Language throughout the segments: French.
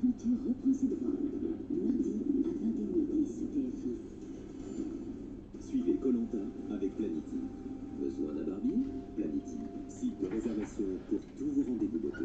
L'aventure reprend ses droits. Mardi à 21h10 sur TF1. Suivez koh avec Planity. Besoin d'un barbier? Planity. Site de réservation pour tous vos rendez-vous beauté.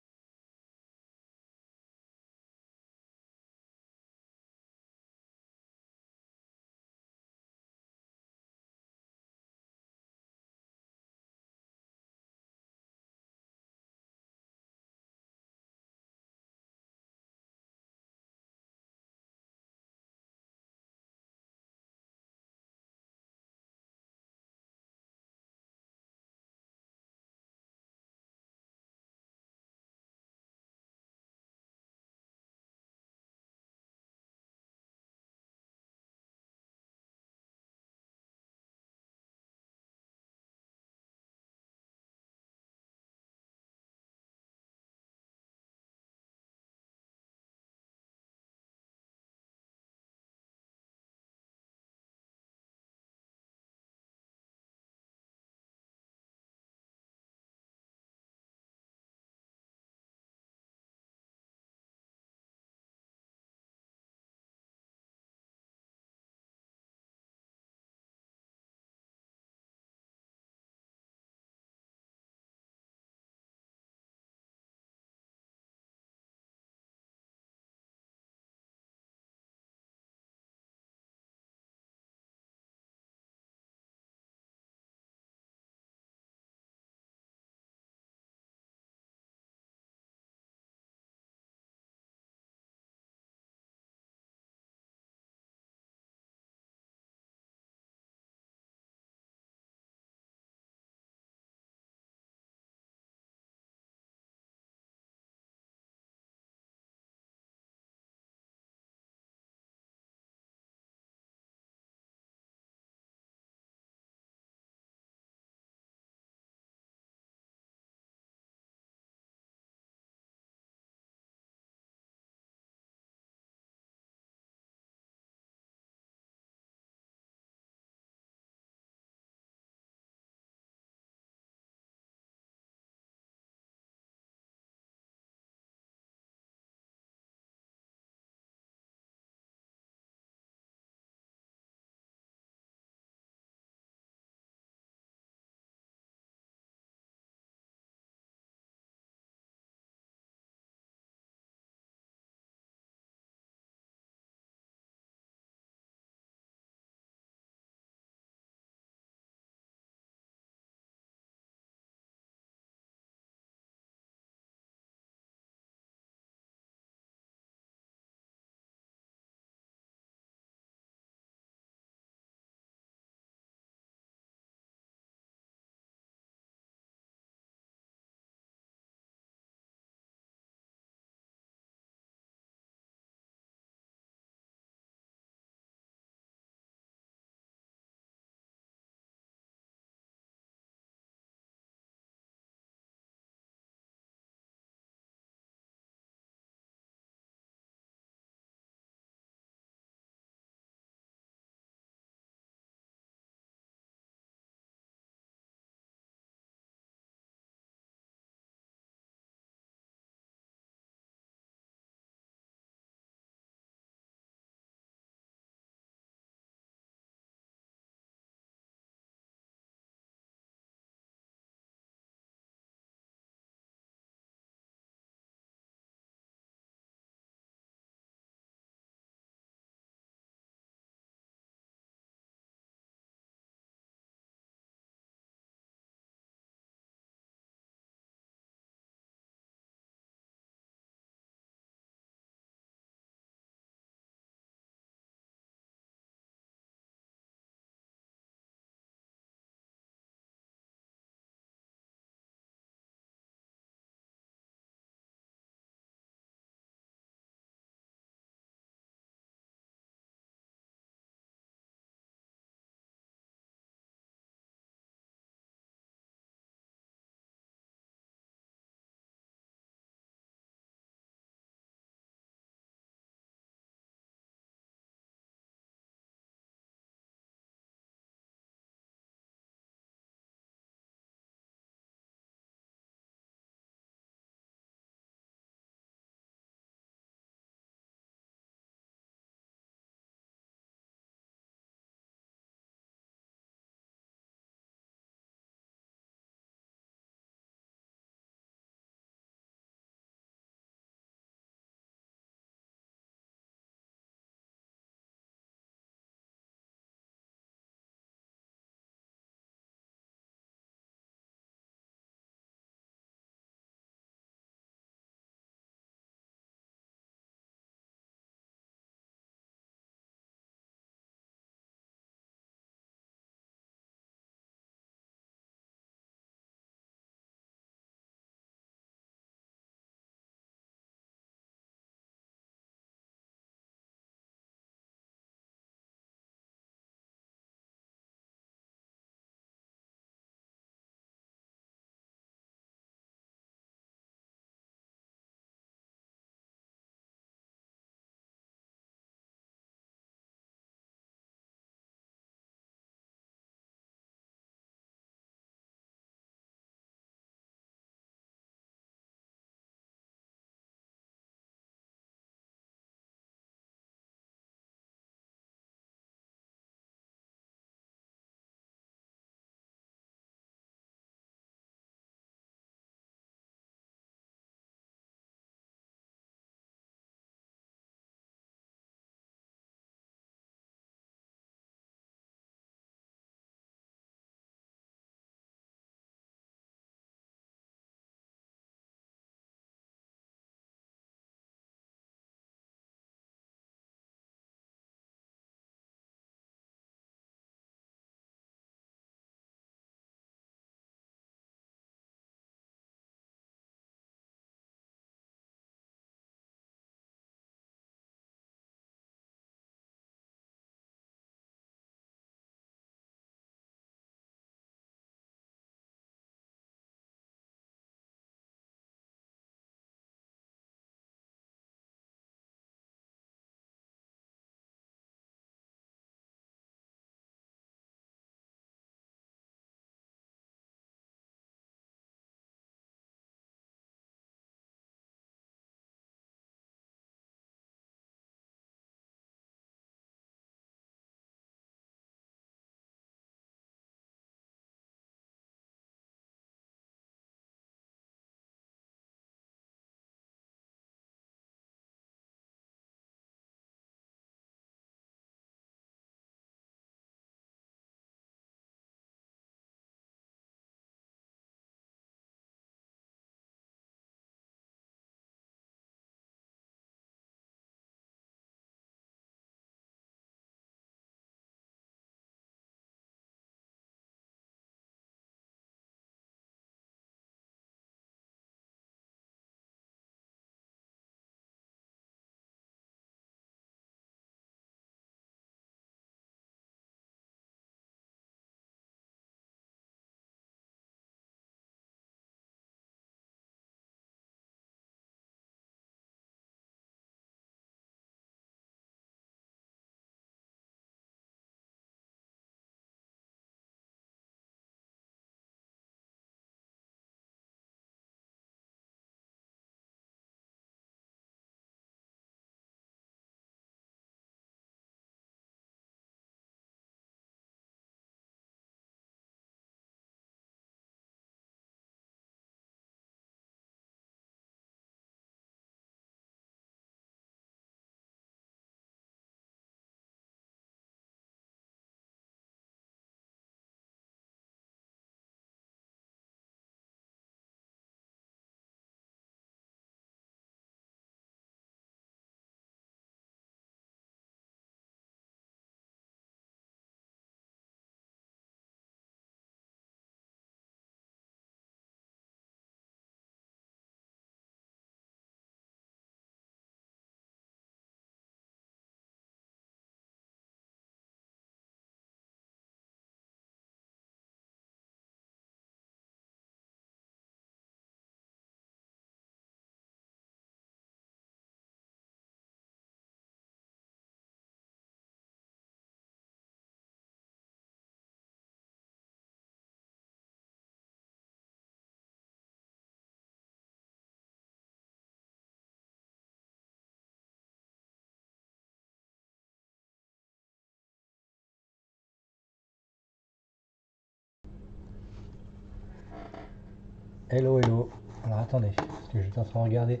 Hello, hello. Alors attendez, parce que j'étais en train de regarder.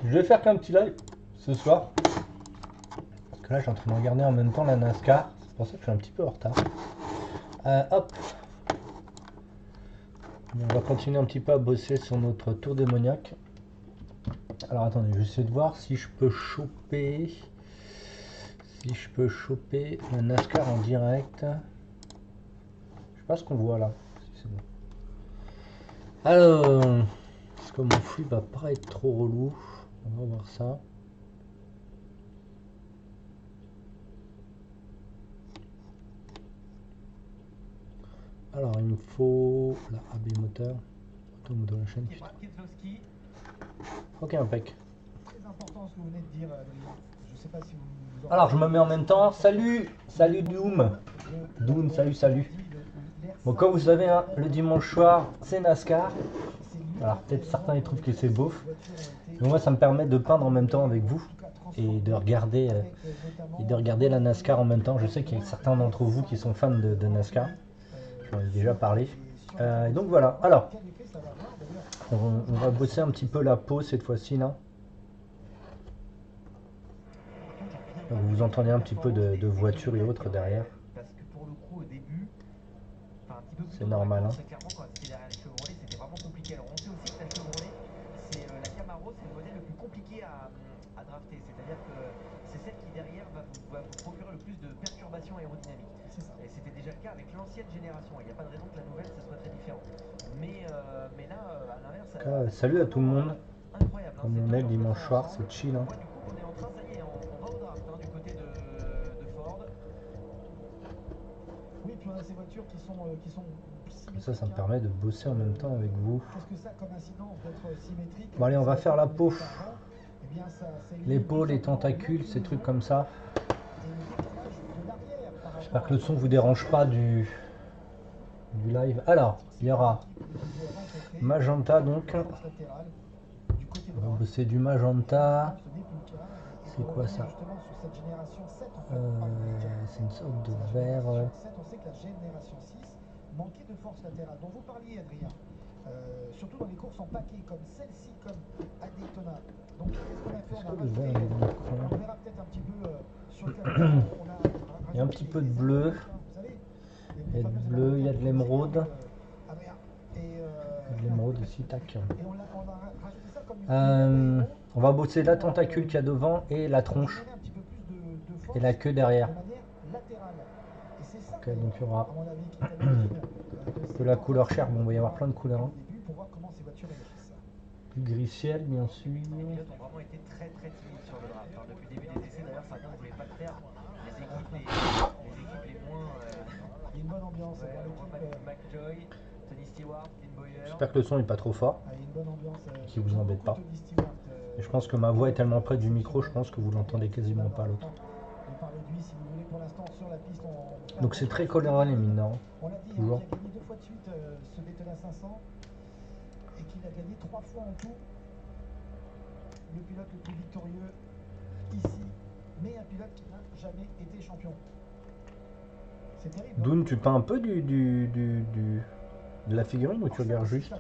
Je vais faire qu'un petit live ce soir. Parce que là, je suis en train de regarder en même temps la NASCAR. C'est pour ça que je suis un petit peu en retard. Hop. On va continuer un petit peu à bosser sur notre tour démoniaque. Alors attendez, je vais essayer de voir si je peux choper. Si je peux choper la NASCAR en direct. Je sais pas ce qu'on voit là. Si c'est bon. Alors, est-ce que mon flux va pas être trop relou? On va voir ça. Alors, il me faut la AB moteur. Auto de la chaîne. Ok, impec. Très important ce que vous venez de dire, Adrien. Je sais pas si vous Alors, je me mets en même temps. Salut, salut Doom. Doom, salut, salut. Bon, comme vous savez, hein, le dimanche soir, c'est NASCAR. Alors, peut-être certains ils trouvent que c'est beauf. Mais moi, ça me permet de peindre en même temps avec vous et de regarder la NASCAR en même temps. Je sais qu'il y a certains d'entre vous qui sont fans de NASCAR. J'en ai déjà parlé. Et donc voilà. Alors, on va bosser un petit peu la peau cette fois-ci là. Vous entendez un petit peu de voitures et autres derrière. Parce que pour le coup, au début, c'est normal. Hein. Clairement, quand c'était derrière la Chevrolet, c'était vraiment compliqué. Alors, on sait aussi que la Chevrolet, c'est la Camaro, c'est le modèle le plus compliqué à drafter. C'est-à-dire que c'est celle qui, derrière, va vous procurer le plus de perturbations aérodynamiques. Et c'était déjà le cas avec l'ancienne génération. Il n'y a pas de raison que la nouvelle, ça soit très différent. Mais là, à l'inverse, salut à tout le monde. Incroyable. Comme on est le dimanche soir, c'est chill. Hein. Du coup, on est en train, ça y est, on va au draft du côté de Ford. Oui, puis on a ces voitures qui sont Comme ça me permet de bosser en même temps avec vous. Qu'est-ce que ça comme incident d'être symétrique? Bon allez, on va faire la peau. Les peaux, les tentacules, ces trucs comme ça. J'espère que le son vous dérange pas du live. Alors, il y aura magenta donc. On va bosser du magenta. C'est quoi ça? C'est une sorte de vert. On sait que la génération 6 manquait de force latérale dont vous parliez, Adrien. Surtout dans les courses en paquet comme celle-ci, comme à Daytona. Donc qu'est-ce qu'on a fait? On verra peut-être un petit peu sur le terrain. Il y a un petit peu de bleu. Il y a de bleu, il y a de l'émeraude. De l'émeraude ici, tac. On va bosser la tentacule qu'il y a devant et la tronche. Et la queue derrière. Ok, donc il y aura de la couleur chair. Bon, il va y avoir plein de couleurs. Hein. Du gris ciel, bien sûr. Les pilotes ont vraiment été très timides sur le draft. Depuis le début des essais, d'ailleurs, certains ne voulaient pas le faire. Les équipes les moins. Il y a une bonne ambiance. McJoy, Tony Stewart, Tim Boyer. J'espère que le son n'est pas trop fort. Qui vous embête pas. Et je pense que ma voix est tellement près du micro, je pense que vous l'entendez quasiment pas l'autre. Donc c'est très coloré les mines, non? Toujours. Il a gagné 2 fois de suite ce Daytona 500 et qu'il a gagné 3 fois en tout. Le pilote le plus victorieux ici, mais un pilote qui n'a jamais été champion. C'est terrible. Doun, tu peins un peu de la figurine ou tu regardes juste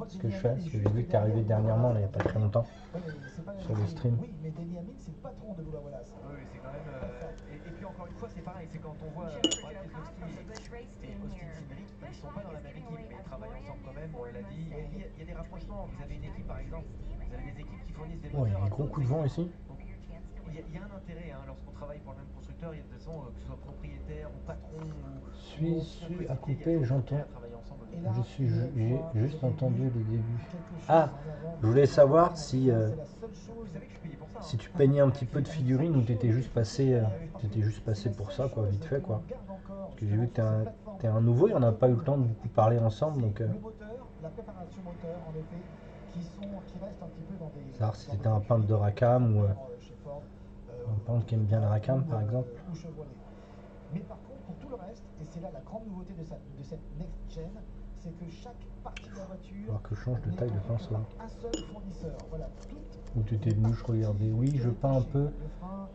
ce que je fais? Parce que j'ai vu que tu es arrivé dernièrement, là, il n'y a pas très longtemps, sur le stream. Oui, mais Denny Hamlin, c'est le patron de Bula Wallace. Oui, c'est quand même. Et puis encore une fois, c'est pareil, c'est quand on voit Brad Keselowski et Austin Cindric, ils ne sont pas dans la même équipe, mais ils travaillent ensemble quand même. On l'a dit. Il y a des rapprochements. Vous avez une équipe, par exemple, vous avez des équipes qui fournissent des moteurs. Il y a un gros coup de vent ici. Il y a un intérêt lorsqu'on travaille pour le même constructeur, il y a de toute façon, que ce soit propriétaire ou patron Suis à couper, j'entends. J'ai juste entendu le début. Ah, je voulais savoir si tu peignais un petit peu de figurines ou t'étais juste passé pour ça, quoi, vite fait, quoi. Parce que j'ai vu que t'es un nouveau et on n'a pas eu le temps de beaucoup parler ensemble, donc. Savoir si c'était un peintre de Racam ou un peintre qui aime bien la Racam, par exemple. Mais par contre, pour tout le reste, et c'est là la grande nouveauté de cette next gen, c'est que chaque partie de la voiture. Alors que je change de taille de pinceau. Un seul fournisseur. Voilà, où tu étais venu, je regardais. Oui, je peins un peu,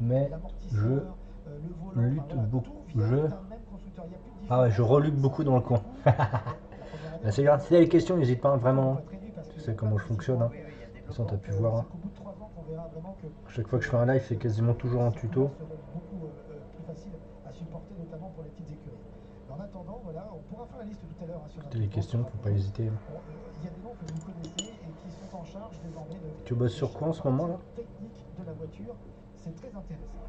mais je lutte beaucoup. Ah ouais, je relutte beaucoup dans le coin. Là, c'est grave. Si t'as des questions, n'hésite pas, vraiment. Tu sais comment je fonctionne. Hein. De toute façon, t'as pu voir. Hein. À chaque fois que je fais un live, c'est quasiment toujours un tuto. En attendant, voilà, on pourra faire la liste tout à l'heure. Si t'as des questions, faut pas hésiter. Il y a des noms que vous connaissez et qui sont en charge désormais de. Tu bosses sur quoi en ce moment là? Technique de la voiture, c'est très intéressant.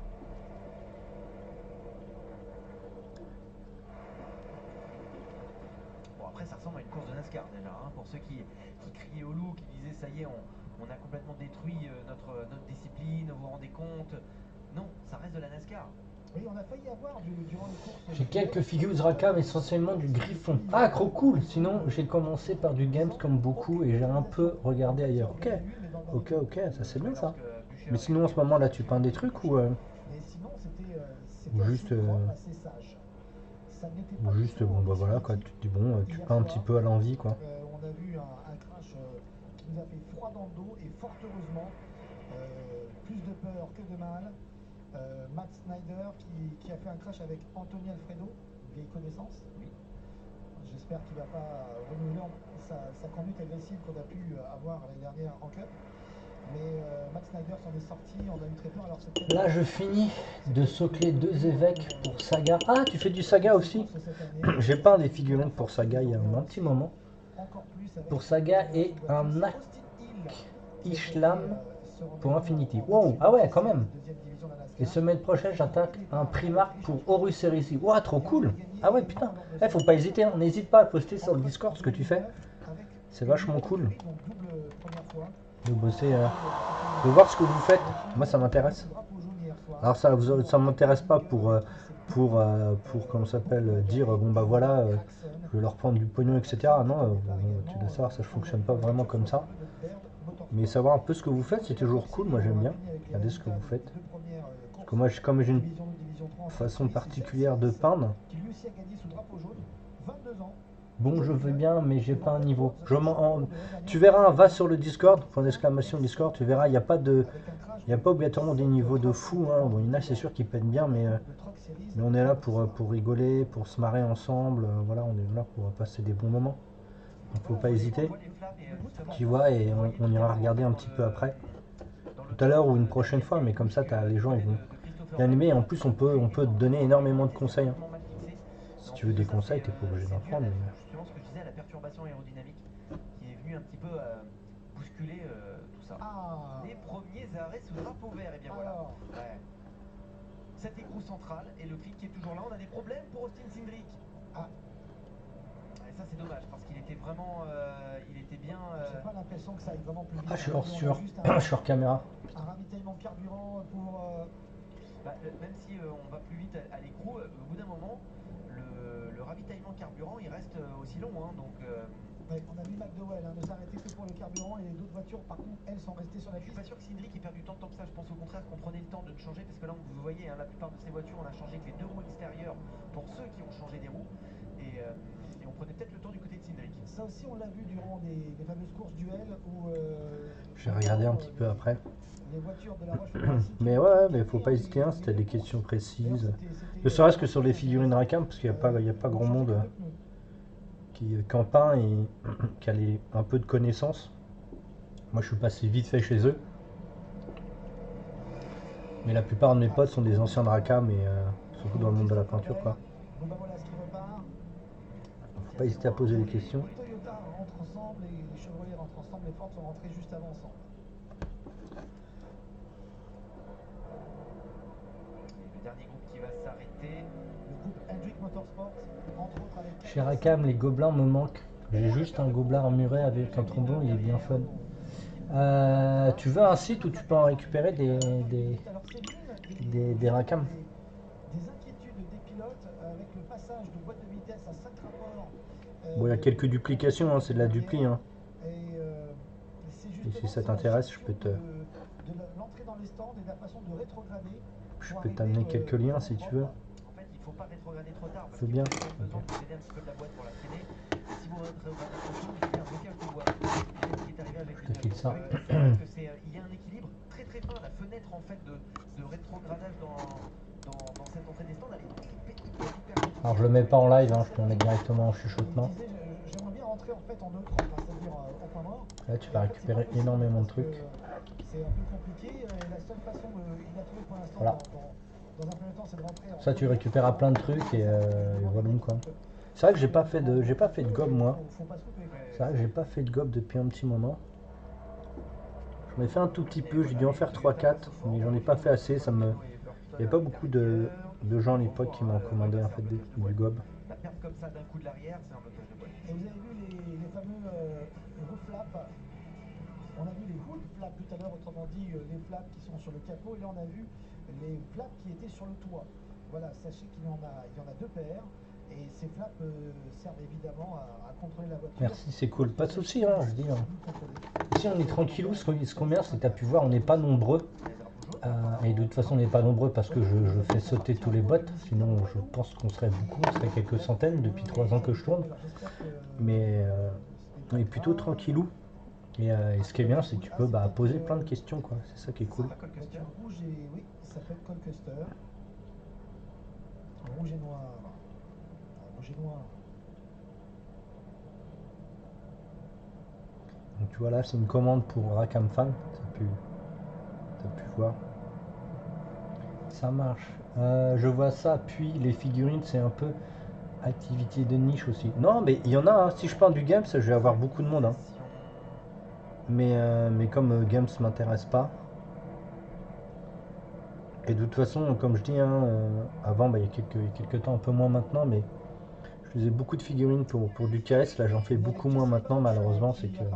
Bon, après, ça ressemble à une course de NASCAR déjà, hein, pour ceux qui criaient au loup, qui disaient ça y est, on a complètement détruit notre discipline, vous vous rendez compte? Non, ça reste de la NASCAR. Oui, on a failli avoir durant les courses. J'ai quelques figures Racam, essentiellement du Griffon. Ah, trop cool! Sinon, j'ai commencé par du Games comme beaucoup et j'ai un peu regardé ailleurs. Ok, ça c'est bien ça. Mais sinon, en ce moment là, tu peins des trucs ou juste, bon bah voilà quoi, tu te dis bon, tu peins un petit peu à l'envie quoi. On a vu un crash qui nous a fait froid dans le dos et fort heureusement, plus de peur que de mal. Matt Snyder qui a fait un crash avec Anthony Alfredo, vieille connaissance. Oui. J'espère qu'il ne va pas renouveler sa conduite agressive qu'on a pu avoir l'année dernière en club. Mais Matt Snyder s'en est sorti, on a eu très peur. Alors, là, je finis de socler 2 évêques pour Saga. Ah, tu fais du Saga aussi? J'ai peint des figurines pour Saga il y a un petit moment. Pour Saga et un Ak Ishlam pour Infinity. Wow, ah ouais, quand même. Et semaine prochaine, j'attaque un Primark pour Horus Heresy. Ouah, trop cool. Ah ouais, putain. Faut pas hésiter, hein. N'hésite pas à poster sur le Discord ce que tu fais. C'est vachement cool. De bosser, de voir ce que vous faites. Moi, ça m'intéresse. Alors ça m'intéresse pas pour comment ça s'appelle, dire bon bah voilà, je vais leur prendre du pognon, etc. Non, tu dois savoir, ça je fonctionne pas vraiment comme ça. Mais savoir un peu ce que vous faites, c'est toujours cool. Moi, j'aime bien regarder ce que vous faites. Parce que moi, comme j'ai une façon particulière de peindre. Bon, je veux bien, mais j'ai pas un niveau. Tu verras, va sur le Discord, point d'exclamation Discord, tu verras, il n'y a pas obligatoirement des niveaux de fou. Hein. Bon, il y en a, c'est sûr, qui peinent bien, mais on est là pour rigoler, pour se marrer ensemble. Voilà, on est là pour passer des bons moments. Donc, faut pas hésiter. Tu vois, et on ira regarder un petit peu après. Tout à l'heure ou une prochaine fois, mais comme ça, les gens ils vont bien aimer. Et en plus, on peut te donner énormément de conseils. Hein. Si tu veux des conseils, t'es pas obligé d'en prendre. Mais... Justement, ce que je disais, la perturbation aérodynamique qui est venue un petit peu bousculer tout ça. Les premiers arrêts sous drapeau vert, et bien voilà. Ouais. Cet écrou central et le clic qui est toujours là. On a des problèmes pour Austin Cindric. Et ça, c'est dommage parce qu'il était vraiment. Il était bien. J'ai pas l'impression que ça aille vraiment plus vite. Ah, je suis hors caméra. Un ravitaillement de carburant pour. Même si on va plus vite à l'écrou, au bout d'un moment, le ravitaillement carburant il reste aussi long. Hein, donc, ouais, on a vu McDowell ne s'arrêter que pour le carburant et les autres voitures, par contre, elles sont restées sur la piste. Je suis pas sûr que Cindric ait perdu tant de temps que ça. Je pense au contraire qu'on prenait le temps de le changer parce que là, vous voyez, hein, la plupart de ces voitures, on a changé que les 2 roues extérieures pour ceux qui ont changé des roues. Et on prenait peut-être le temps du côté de Cindric. Ça aussi, on l'a vu durant des fameuses courses duels où. J'ai regardé un petit peu après. Les voitures de la Roche mais ouais, mais faut pas hésiter, hein, si t'as des questions précises. Ne serait-ce que sur les figurines Racam, parce qu'il n'y a pas grand monde qui en peint et qui a un peu de connaissances. Moi, je suis passé vite fait chez eux. Mais la plupart de mes potes sont des anciens de Racam et surtout dans le monde de la peinture, quoi. Faut pas hésiter à poser des questions. Toyota rentre ensemble et les Chevrolet rentrent ensemble, les Ford sont rentrés juste avant ensemble. Le dernier groupe qui va s'arrêter. Le groupe Hendrick Motorsport, entre autres avec. Chez Racam, les gobelins me manquent. J'ai juste un gobelin armuré avec un trombone, il est bien fun. Tu veux un site où tu peux en récupérer des Racam? Des inquiétudes des pilotes avec le passage de boîte de vitesse à 5 rapports. Bon, il y a quelques duplications, hein, c'est de la dupli. Hein. Et si ça t'intéresse, je peux te. Je peux t'amener quelques liens si tu veux. En fait, il faut pas rétrograder trop tard. C'est bien. Vous avez besoin de aider un petit peu de la boîte pour la traîner. Si vous rétrogradez trop tôt, vous avez un blocage de boîte. Qui est arrivé avec Je te file ça. Il y a un équilibre très très fin. La fenêtre en fait de rétrogradage dans cette entrée des stands, elle est hyper. Alors je le mets pas en live, hein, je te le mets directement en chuchotement. faite en 2 temps, enfin, c'est-à-dire au point mort. Là, tu Et vas en fait, c'est récupérer pas possible énormément de parce que, trucs. c'est un peu compliqué. Et la seule façon il a trouvé pour l'instant Voilà. dans un premier temps, c'est de rentrer en Ça, tu première. récupéras plein de trucs et voilà quoi. C'est vrai que j'ai pas fait de gob moi. Faut pas se louper, quoi. C'est vrai que j'ai pas fait de gob depuis un petit moment. J'en ai fait un tout petit peu, j'ai dû en faire 3-4, mais j'en ai pas fait assez. Il n'y avait pas beaucoup de gens à l'époque qui m'ont commandé en fait du gob. La perte comme ça d'un coup de l'arrière, c'est un blocage de boîte. Et vous avez vu les fameux roof flaps. On a vu les hood flaps tout à l'heure, autrement dit les flaps qui sont sur le capot, et là on a vu les flaps qui étaient sur le toit. Voilà, sachez qu'il y en a 2 paires, et ces flaps servent évidemment à contrôler la voiture. Merci, c'est cool. Pas de soucis, hein, je dis. Hein. Ici on est tranquillou, ce qu'on vient, c'est que tu as pu voir, on n'est pas nombreux. Et de toute façon on n'est pas nombreux parce que je fais sauter tous les bots, sinon je pense qu'on serait beaucoup, on serait quelques centaines depuis 3 ans que je tourne. Mais on est plutôt tranquillou. Et ce qui est bien, c'est que tu peux poser plein de questions, quoi. C'est ça qui est cool. Voiture rouge et oui, ça s'appelle Colcuster. Rouge et noir. Rouge et noir. Donc tu vois là, c'est une commande pour Rackham Fan. Tu as pu voir. Ça marche. Je vois ça. Puis les figurines, c'est un peu activité de niche aussi. Non, mais il y en a. Hein. Si je parle du Games, je vais avoir beaucoup de monde. Hein. Mais comme Games m'intéresse pas. Et de toute façon, comme je dis, hein, avant, il y a quelques temps, un peu moins maintenant, mais je faisais beaucoup de figurines pour du KS. Là, j'en fais beaucoup moins maintenant, malheureusement, c'est qu'il y a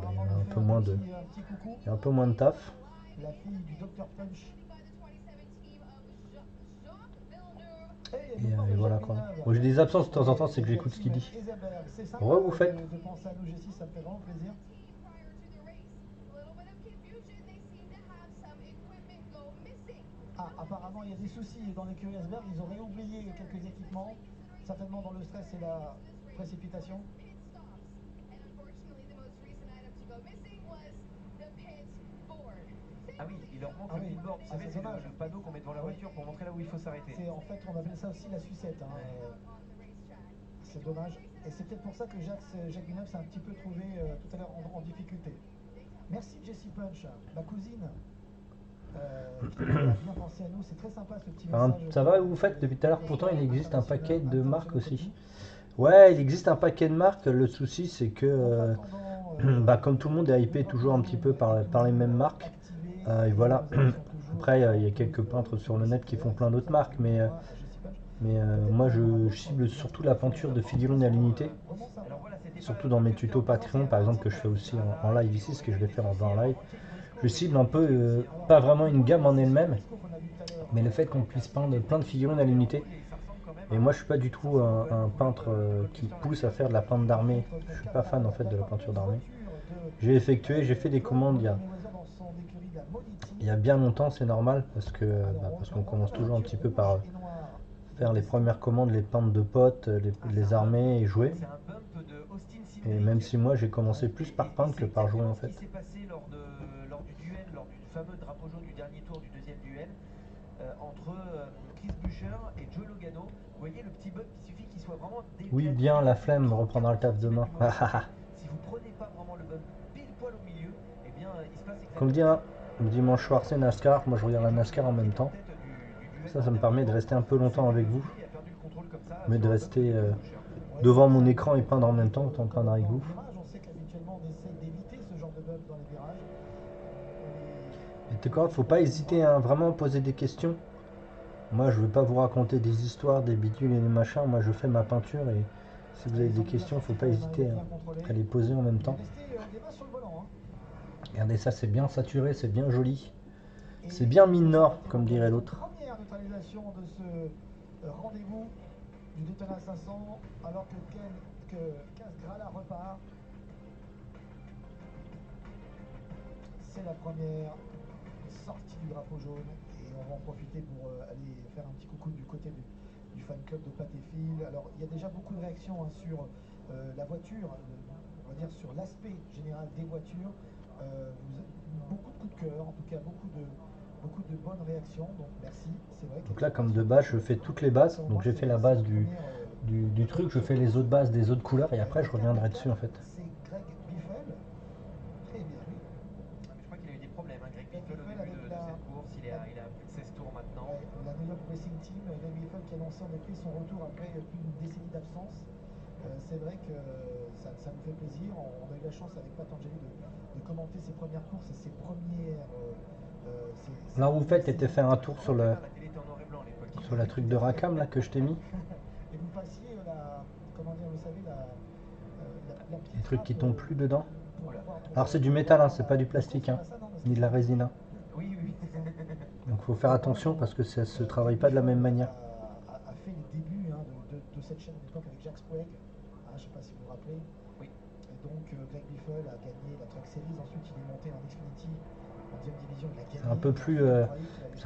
un peu moins de taf. La fille du Dr Punch. Et voilà quoi. Moi j'ai des absences de temps en temps, c'est que j'écoute ce qu'il dit. Ouais, vous faites. De penser à nous, Jessie, ça me fait vraiment plaisir. Ah, apparemment il y a des soucis dans l'écurie Esberg, ils auraient oublié quelques équipements, certainement dans le stress et la précipitation. Ah oui, il leur manque le pitboard, vous savez, c'est le panneau qu'on met devant la voiture pour montrer là où il faut s'arrêter. En fait, on appelle ça aussi la sucette. Hein. C'est dommage. Et c'est peut-être pour ça que Jacques Villeneuve s'est un petit peu trouvé tout à l'heure en difficulté. Merci Jessie Punch, ma cousine. Qui a bien pensé à nous, c'est très sympa ce petit message. Ça va, vous faites depuis tout à l'heure, pourtant il existe un paquet de marques aussi. Ouais, il existe un paquet de marques, le souci c'est que comme tout le monde est hypé toujours un petit peu par les mêmes marques, et voilà. Après il y a quelques peintres sur le net qui font plein d'autres marques, mais moi je cible surtout la peinture de figurines à l'unité, surtout dans mes tutos Patreon par exemple que je fais aussi en live ici, ce que je vais faire en live. Je cible un peu, pas vraiment une gamme en elle-même, mais le fait qu'on puisse peindre plein de figurines à l'unité. Et moi je suis pas du tout un peintre qui pousse à faire de la peinture d'armée, je suis pas fan en fait de la peinture d'armée. J'ai fait des commandes il y a bien longtemps, c'est normal, parce qu'on commence toujours un petit peu par faire les premières commandes, les peintres de potes, les armées et jouer. Et même si moi j'ai commencé plus par peindre que par jouer en fait. Fameux drapeau jaune du dernier tour du deuxième duel entre Chris Buescher et Joe Logano. Vous voyez le petit bug, il suffit qu'il soit vraiment décalé. Oui, bien, la flemme reprendra le taf demain. Si vous prenez pas vraiment le bug pile poil au milieu, eh bien il se passe exactement. Comme dit, hein, le dimanche soir c'est NASCAR, moi je regarde la NASCAR en même temps. Ça me permet de rester un peu longtemps avec vous, mais de rester devant mon écran et peindre en même temps, autant peindre avec vous. On sait qu'habituellement on essaie d'éviter ce genre de bug dans les virages. Et t'es correct, faut pas hésiter à vraiment poser des questions. Moi je veux pas vous raconter des histoires, des bidules et des machins, moi je fais ma peinture et si vous avez des questions, faut pas hésiter à les poser en même temps. Regardez ça, c'est bien saturé, c'est bien joli. C'est bien mine nord, comme dirait l'autre. Première neutralisation de ce rendez-vous du Daytona 500 alors que Cas Grala repart. C'est la première sortie du drapeau jaune et on va en profiter pour aller faire un petit coucou du côté du fan club de Pat et Phil. Alors il y a déjà beaucoup de réactions sur la voiture, on va dire sur l'aspect général des voitures. Beaucoup de coups de cœur, en tout cas beaucoup de bonnes réactions, donc merci, c'est vrai. Donc là comme de base je fais toutes les bases, donc j'ai fait la base du truc, je fais les autres bases des autres couleurs et après je reviendrai dessus en fait. C'est Greg qu'il est à plus de 16 tours maintenant. Ouais, la New York Racing Team, Greg Biffle qui a annoncé en effet son retour après plus d'une décennie d'absence. C'est vrai que ça nous fait plaisir. On a eu la chance avec Patangeli de commenter ses premières courses et ses premières. Là où vous faites, était faire un tour sur le La télé était en noir et blanc à l'époque. sur la truc de Racam là que je t'ai mis. Et vous passiez comment dire, vous savez, la petite Les trucs qui trappe, tombent plus dedans. Voilà. Alors c'est du métal, hein, c'est pas du plastique, hein, ni de la résine. Hein. Oui, oui. Donc faut faire attention parce que ça se travaille pas de la même manière. A fait les débuts hein, de cette chaîne à l'époque avec Jacques Sprague. Je ne sais pas si vous vous rappelez. Oui. Et donc Greg Biffle a gagné la Truck Series. Ensuite, il est monté en Xfinity en deuxième division. Il a gagné. C'est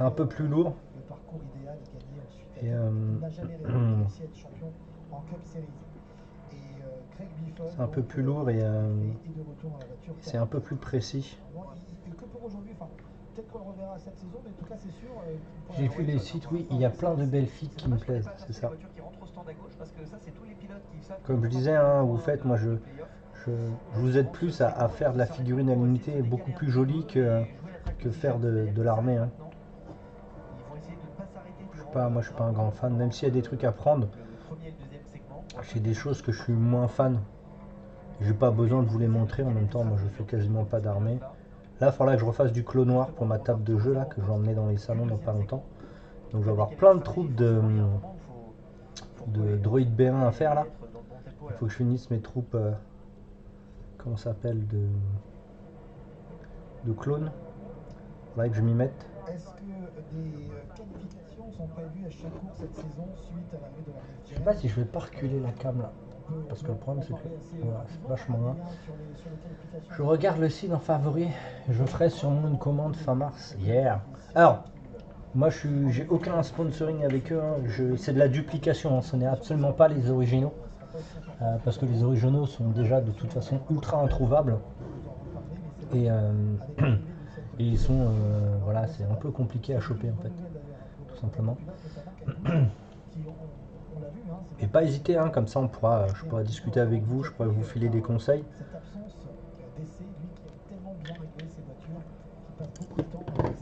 un peu plus lourd. Le parcours idéal, il a gagné ensuite. Et il n'a jamais réussi à être champion en Cup Series. Et Greg Biffle. C'est un peu plus lourd et est de retour dans la voiture. c'est un peu plus précis. Bon, que pour aujourd'hui, enfin, peut-être qu'on le reverra cette saison, mais en tout cas, c'est sûr. J'ai vu les sites, oui, il y a plein de belles filles qui me plaisent, c'est ça. Comme je disais, hein, vous faites, moi je vous aide plus à faire de la figurine à l'unité, beaucoup plus jolie que faire de l'armée. Hein. Moi je suis pas un grand fan, même s'il y a des trucs à prendre, j'ai des choses que je suis moins fan. J'ai pas besoin de vous les montrer en même temps, moi je fais quasiment pas d'armée. Là il faudra que je refasse du clos noir pour ma table de jeu là, que je vais emmener dans les salons dans pas longtemps. Donc je vais avoir plein de troupes de droïdes B1 à faire là. Il faut que je finisse mes troupes, comment ça s'appelle, de clones. Il faudrait que je m'y mette. Est-ce que des qualifications sont prévues à chaque course cette saison suite à l'arrivée de la Je sais pas si je vais pas reculer la cam là. Parce que le problème c'est que voilà, c'est vachement loin. Je regarde le site en favori. Je ferai sûrement une commande fin mars. Yeah. Alors, moi j'ai aucun sponsoring avec eux. Hein. C'est de la duplication. Hein. Ce n'est absolument pas les originaux. Parce que les originaux sont déjà de toute façon ultra introuvables. Et, et ils sont. Voilà, c'est un peu compliqué à choper en fait. Tout simplement. Et pas hésiter, hein, comme ça je pourrai discuter avec vous, je pourrai vous filer des conseils. Cette absence d'essai, lui qui a tellement bien réglé ses voitures, qui passe beaucoup de temps avec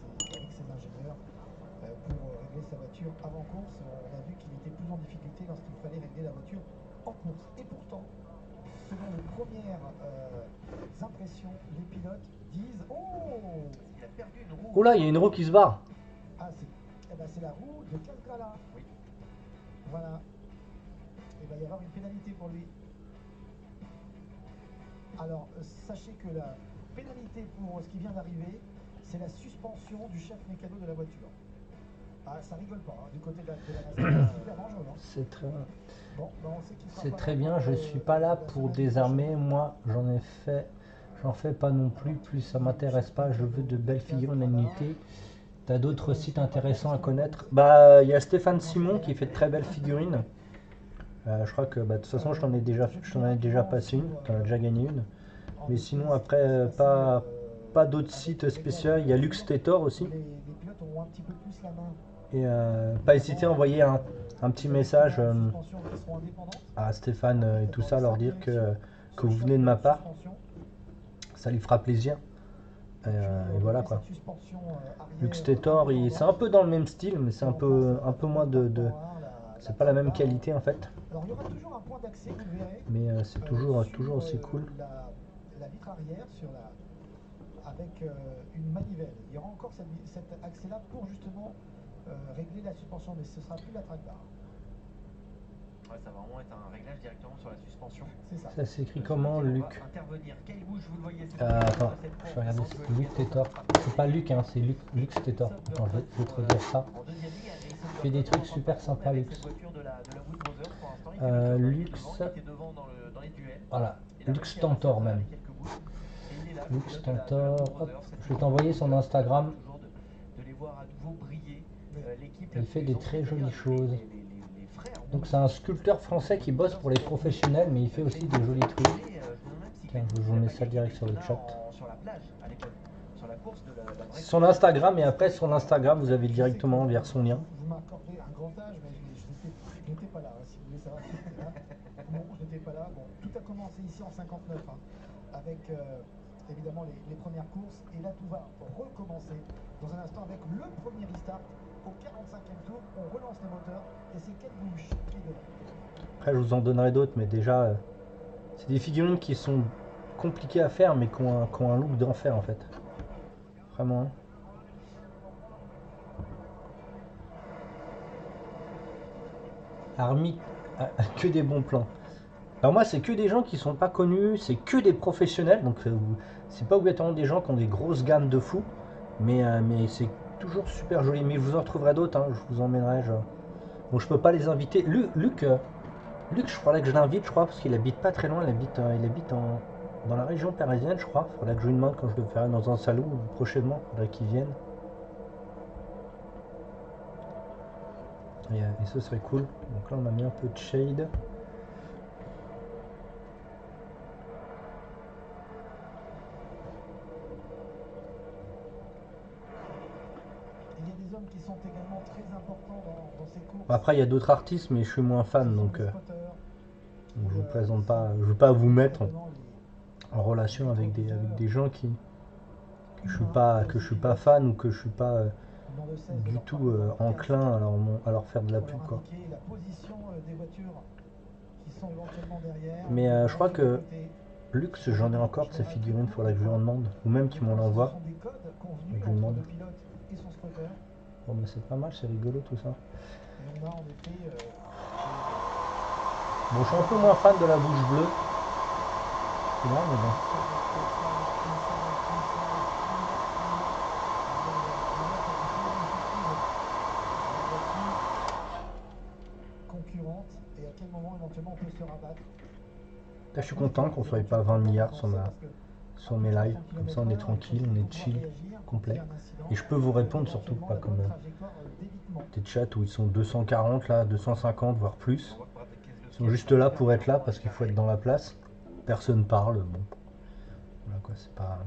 ses ingénieurs pour régler sa voiture avant course, on a vu qu'il était plus en difficulté lorsqu'il fallait régler la voiture en course. Et pourtant, selon les premières impressions, les pilotes disent « Oh, il a perdu une roue !» Oh là, il y a une roue qui se barre. Ah, c'est la roue de Calcala. Oui. Voilà. Il va y avoir une pénalité pour lui. Alors, sachez que la pénalité pour ce qui vient d'arriver, c'est la suspension du chef mécano de la voiture. Ah, ça rigole pas, hein, du côté de la NASCAR, c'est super dangereux. Hein. C'est très, Bon, ben on sait qu'il sera c'est pas très là bien, pour, je suis pas là pour désarmer, moi j'en fais pas non plus ça m'intéresse pas, je veux de belles figurines à l'unité. T'as d'autres sites intéressants à connaître. Bah, il y a Stéphane Simon qui fait de très belles figurines. Je crois que de toute façon je t'en ai déjà passé une, tu en as déjà gagné une. Mais sinon après pas d'autres sites spéciaux. Il y a Lux Tetor aussi. les pilotes auront un petit peu plus la main. Et pas hésiter à envoyer un petit message Suspensions qui seront indépendantes. à Stéphane et tout ça, leur dire que vous venez de ma part. Ça lui fera plaisir. Et voilà quoi. Lux Tetor, c'est un peu dans le même style, mais c'est un peu moins c'est pas la même qualité en fait. Alors il y aura toujours un point d'accès, vous verrez. Mais c'est toujours aussi cool. La vitre arrière avec une manivelle. Il y aura encore cet accès-là pour justement régler la suspension, mais ce sera plus la track bar. Ouais, ça va vraiment être un réglage directement sur la suspension. C'est ça. Ça s'écrit comment, Luc? Intervenir. Quelle bouche vous le voyez? Attends, je vais regarder. Luc Tetor. C'est pas Luc, hein, c'est Lux Tetor. Attends, je vais te redire ça. Il fait des trucs super sympas, Lux. Lux. Voilà, Lux Tentor même. Lux Tentor. Hop, je vais t'envoyer son Instagram. Il fait des très jolies choses. Donc c'est un sculpteur français qui bosse pour les professionnels, mais il fait aussi des jolis trucs. Tiens, je vous mets ça direct sur le chat. Son Instagram, et après sur l'Instagram, vous avez directement vers son lien. Vous m'accordez un grand âge, mais je n'étais pas là, hein, si vous voulez savoir si j'étais là. Non, je n'étais pas là. Bon, tout a commencé ici en 59, hein, avec évidemment les premières courses. Et là, tout va recommencer dans un instant avec le premier restart. Au 45e tour, on relance les moteurs et c'est Kate Busch qui est devant. Après, je vous en donnerai d'autres, mais déjà, c'est des figurines qui sont compliquées à faire, mais qui ont un look d'enfer en fait. Vraiment. Hein. Army, que des bons plans. Alors moi, c'est que des gens qui sont pas connus, c'est que des professionnels, donc c'est pas obligatoirement des gens qui ont des grosses gammes de fous, mais c'est toujours super joli. Mais je vous en retrouverai d'autres, hein, je vous emmènerai. Bon, je peux pas les inviter. Luc, je crois que je l'invite, je crois, parce qu'il habite pas très loin, il habite dans la région parisienne, je crois. Faudrait que je lui demande quand je le ferai dans un salon prochainement, faudrait qu'il vienne. Et ce serait cool. Donc là, on a mis un peu de shade. Il y a des hommes qui sont également très importants dans ces courses. Après, il y a d'autres artistes, mais je suis moins fan, donc je vous présente pas. Je veux pas vous mettre en relation avec des gens que je suis pas fan ou que je suis pas du tout enclin à leur faire de la pub, quoi. Mais je crois que Lux, j'en ai encore de ces figurines, faudrait que je lui en demande, ou même qu'il m'en envoie. Je lui demande. Bon, mais c'est pas mal, c'est rigolo tout ça. Bon, je suis un peu moins fan de la bouche bleue. C'est là, mais bon. Concurrente et à quel moment éventuellement on peut se rabattre. Là, je suis content qu'on soit pas 20 milliards sur mes lives. Comme ça, on est tranquille, on est chill, complet. Et je peux vous répondre surtout, pas comme des chats où ils sont 240 là, 250 voire plus. Ils sont juste là pour être là parce qu'il faut être dans la place. Personne parle, bon. Voilà quoi, c'est pas.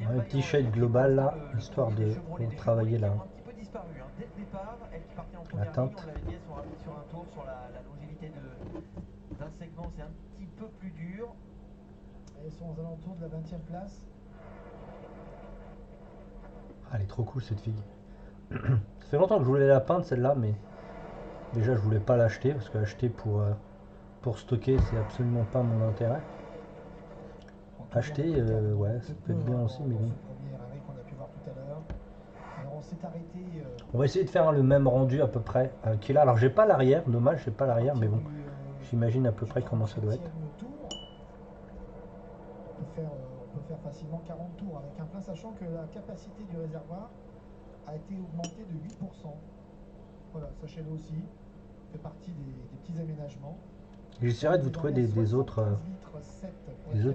Un petit shade global là, histoire de travailler là. La teinte. On l'avait dit sur un tour sur la longévité d'un segment, c'est un petit peu plus dur. Elles sont aux alentours de la 20e place. Ah, elle est trop cool cette fille. Ça fait longtemps que je voulais la peindre celle-là, mais déjà je voulais pas l'acheter parce que acheter pour stocker c'est absolument pas mon intérêt. Acheter, ouais, ça peut être bien aussi, mais bon. On va essayer de faire le même rendu à peu près qui est là. Alors j'ai pas l'arrière, dommage, j'ai pas l'arrière, mais bon, j'imagine à peu près comment ça doit être. On peut faire facilement 40 tours avec un plein, sachant que la capacité du réservoir a été augmentée de 8%. Voilà, sachez-le aussi, fait partie des petits aménagements. J'essaierai de vous trouver des autres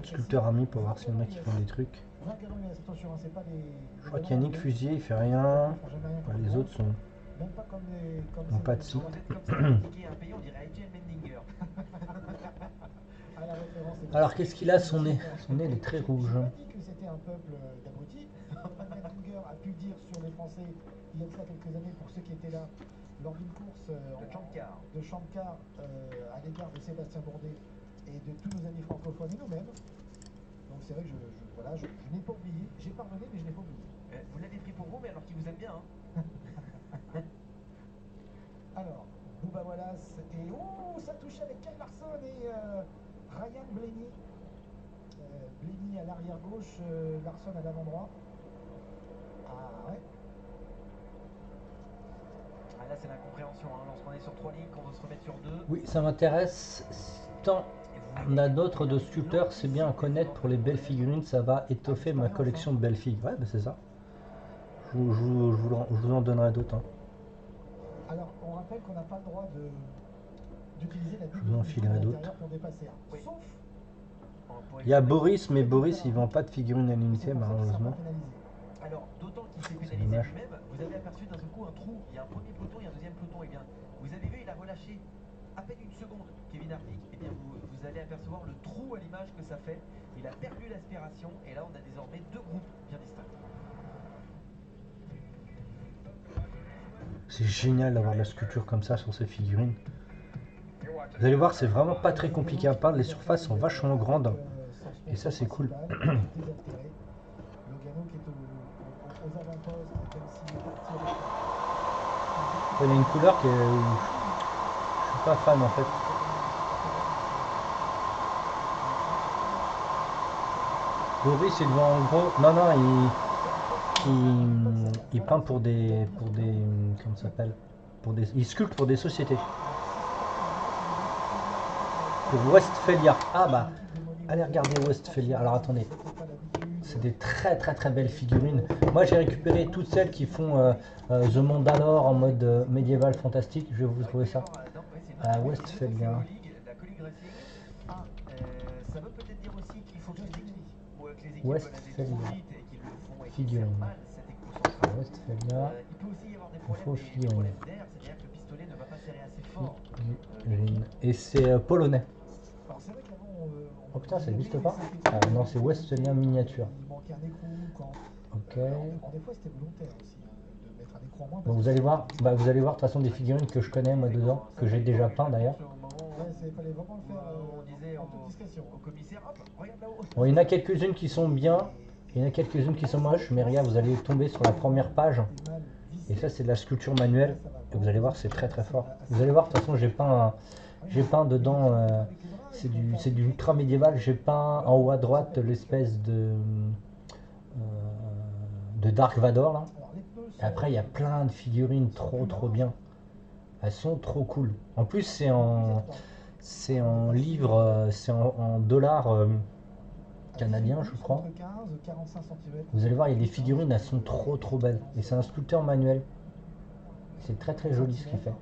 sculpteurs amis pour voir s'il y en a qui font des trucs. Je crois qu'il y a Nick Fusier, il fait rien. Enfin, les autres n'ont pas de site. Alors qu'est-ce qu'il a son nez? Son nez il est très rouge. C'était un peuple d'abrutis. Mendinger a pu dire sur les Français il y a de ça quelques années pour ceux qui étaient là lors d'une course de Shankar à l'égard de Sébastien Bourdet et de tous nos amis francophones et nous-mêmes. Donc c'est vrai que je n'ai pas oublié, j'ai pardonné mais je n'ai pas oublié. Vous l'avez pris pour vous, mais alors qu'il vous aime bien. Hein. Alors, Bouba Wallace et ça touche avec Kyle Larson et Ryan Blaney. Blaney à l'arrière gauche, Larson à l'avant droit. Ah ouais. Ah, là c'est l'incompréhension, hein. Lorsqu'on est sur 3 lignes, qu'on veut se remettre sur 2. Oui, ça m'intéresse. Tant on a d'autres de sculpteurs, c'est bien à connaître pour les belles figurines, ça va étoffer ma collection de belles filles. Ouais, bah c'est ça. Je vous en donnerai d'autres. Hein. Alors, on rappelle qu'on n'a pas le droit d'utiliser la je vous en filerai d'autres. pour dépasser. Oui. Sauf. Il y a Boris, mais Boris il vend pas de figurines à l'unité malheureusement. Alors, d'autant qu'il s'est pénalisé lui-même, vous avez aperçu d'un seul coup un trou. Il y a un premier peloton, il y a un deuxième peloton. Et bien, vous avez vu, il a relâché à peine une seconde Kevin Harvick. Et bien, vous allez apercevoir le trou à l'image que ça fait. Il a perdu l'aspiration. Et là, on a désormais deux groupes bien distincts. C'est génial d'avoir de la sculpture comme ça sur ces figurines. Vous allez voir, c'est vraiment pas très compliqué à peindre. Les surfaces sont vachement grandes. Et ça, c'est cool. Logano qui est aux avant-postes, même s'il est parti avec Il y a une couleur que je suis pas fan en fait. Boris, il vend en gros. Non, non, il peint pour des. Comment ça s'appelle? Il sculpte pour des sociétés. Pour Westphalia. Ah bah, allez regarder Westphalia. Alors attendez. C'est des très très très belles figurines. Moi j'ai récupéré toutes celles qui font The Mandalore en mode médiéval fantastique. Je vais vous trouver ça. Westphalia. Ça veut peut-être dire aussi qu'il faut que les équipes Westphalia. Figurine. Westphalia. il peut aussi y avoir des Info problèmes figurine. d'air, c'est-à-dire que le pistolet ne va pas serrer assez fort. Figurine. Et c'est polonais. Alors c'est vrai qu'avant Oh putain, ça n'existe pas? Ah non, c'est Westphalia miniature. il manquait un écrou quand. Ok. Alors, des fois c'était volontaire aussi de mettre un écrou en moins. Bon, vous allez voir, de toute façon des figurines que je connais moi dedans, que j'ai déjà peint d'ailleurs. Ouais, il fallait vraiment le faire On disait en toute discrétion. au commissaire, hop, regarde là-haut. Bon, il y en a quelques-unes qui sont bien, il y en a quelques-unes qui sont moches, mais regarde, vous allez tomber sur la première page. Et ça, c'est de la sculpture manuelle. Et vous allez voir, c'est très très fort. Vous allez voir, de toute façon, j'ai peint dedans, c'est du ultra médiéval. J'ai peint en haut à droite l'espèce de Dark Vador là. Et après, il y a plein de figurines trop bien. Elles sont trop cool. En plus, c'est en livres, c'est en dollars canadiens, je crois. Vous allez voir, il y a des figurines, elles sont trop belles. Et c'est un sculpteur manuel. C'est très très joli ce qu'il fait.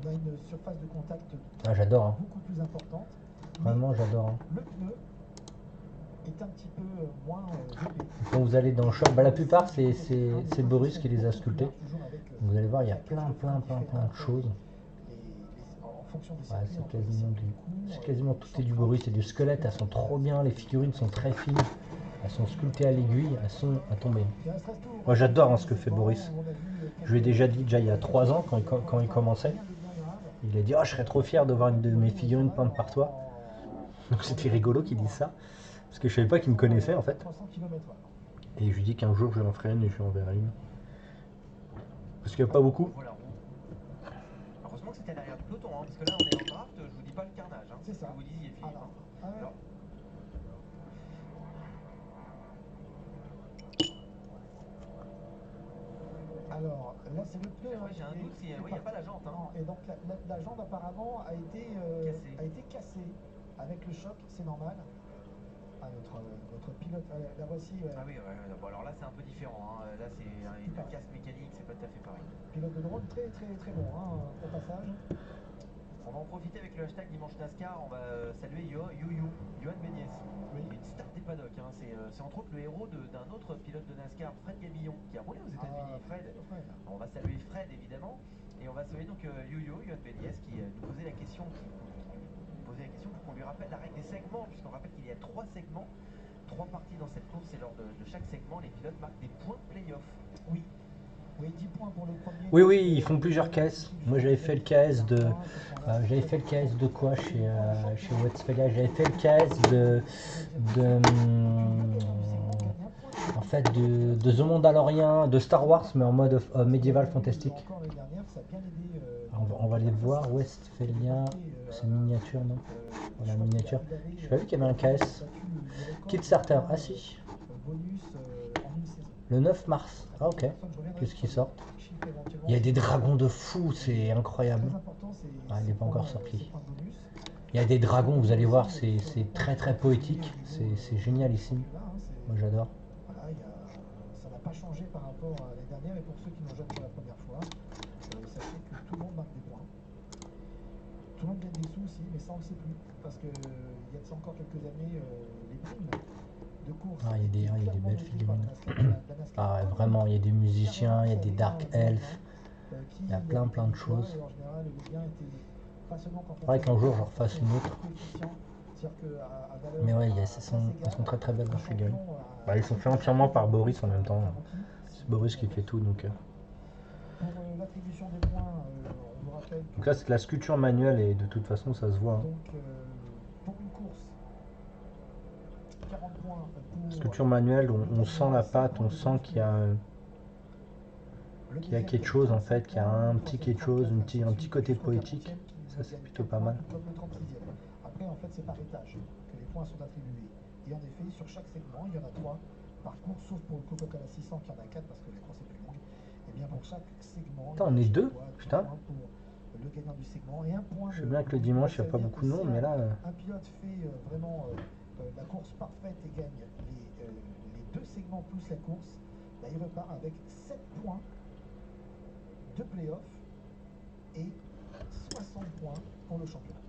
On a une surface de contact Ah, j'adore. Hein. beaucoup plus importante. Vraiment, j'adore. Hein. Le pneu est un petit peu moins épais. Quand vous allez dans le shop, bah, la plupart c'est Boris qui les a sculptés. Vous allez voir, il y a plein de choses. En fonction des Ouais, circuits, c'est quasiment tout est du Boris, c'est du squelette, elles sont trop bien, les figurines sont très fines, elles sont sculptées à l'aiguille, elles sont à tomber. Moi j'adore hein, ce que fait Boris. Je lui ai déjà dit il y a 3 ans quand il commençait. Il a dit oh, je serais trop fier de voir une de mes figurines peintes par toi. Donc c'était rigolo qu'il dise ça. Parce que je savais pas qu'il me connaissait en fait. Et je lui dis qu'un jour je lui en ferai une et je lui enverrai une. Parce qu'il n'y a pas beaucoup. Voilà, heureusement que c'était à l'arrière du peloton, hein, parce que là on est en draft, je vous dis pas le carnage, hein, c'est ce que vous disiez Philippe. Hein. Alors là c'est le pneu. J'ai un doute, il n'y a pas la jante. Hein. Et donc la jante apparemment a été cassée avec le choc, c'est normal. Ah, notre pilote, la voici. Ah oui, bon, alors là c'est un peu différent. Hein. Là c'est une casse mécanique, c'est pas tout à fait pareil. Pilote de drone très bon hein, au passage. On va en profiter avec le hashtag Dimanche NASCAR. On va saluer Johan Béniès, une star des paddocks. Hein. C'est entre autres le héros d'un autre pilote de NASCAR, Fred Gabillon, qui a roulé aux États-Unis. Fred. On va saluer Fred évidemment. Et on va saluer donc Johan Béniès qui nous posait la question, pour qu'on lui rappelle la règle des segments, puisqu'on rappelle qu'il y a 3 segments, 3 parties dans cette course, et lors de chaque segment, les pilotes marquent des points play-off. Oui, 10 points pour le premier. Oui, ils font plusieurs caisses. Moi j'avais fait le KS de quoi chez Westphalia. J'avais fait le KS en fait de The Mandalorian, de Star Wars, mais en mode médiéval fantastique. On va aller voir. Westphalia, c'est miniature, non? Voilà, miniature. Je pas vu qu'il y avait un KS. Kickstarter, ah si. Le 9 mars. Ah ok. Qu'est-ce qui sort? Il y a des dragons de fou, c'est incroyable. Ah, il n'est pas encore sorti. Il y a des dragons, vous allez voir, c'est très poétique. C'est génialissime. Moi j'adore. Ça n'a pas changé par rapport à l'année dernière, et pour ceux qui nous rejoignent pour la première fois, sachez que tout le monde marque des points. Tout le monde gagne des sous aussi, mais ça on ne le sait plus. Parce qu'il y a de ça encore quelques années, les primes de course. Ah, il y a des belles figurines. Ah ouais, vraiment, il y a des musiciens, il y a des dark elfs, il y a plein de choses. Faudrait qu'un jour je refasse une autre. Mais ouais, elles sont très belles leurs figurines. Bah, ils sont faits entièrement par Boris en même temps. C'est Boris qui fait tout donc. pour l'attribution des points, on vous rappelle que Donc là, c'est de la sculpture manuelle et de toute façon, ça se voit. Hein. donc, pour une course, 40 points pour Sculpture manuelle, on sent la pâte, on sent qu'il y a, le qu'il y a deuxième quelque qui chose en 37 fait, qu'il y a points, un le petit troisième quelque chose, 34, un petit côté jusqu'au poétique. 40e qui Ça, c'est gagne plutôt 4 pas points, mal. comme le 36e. Après, en fait, c'est par étage que les points sont attribués. Et en effet, sur chaque segment, il y en a 3 par course, sauf pour le Coca-Cola 600 qui en a 4 parce que la course est plus longue. Et bien pour chaque segment, Putain, on il y a est chaque deux, fois 10 putain. points pour le gagnant du segment et un point Je sais de bien que le bonus. dimanche, il n'y a Ça pas veut dire beaucoup que de noms, si mais là, un pilote fait vraiment la course parfaite et gagne les 2 segments plus la course, bah, il repart avec 7 points de play-off et 60 points pour le championnat.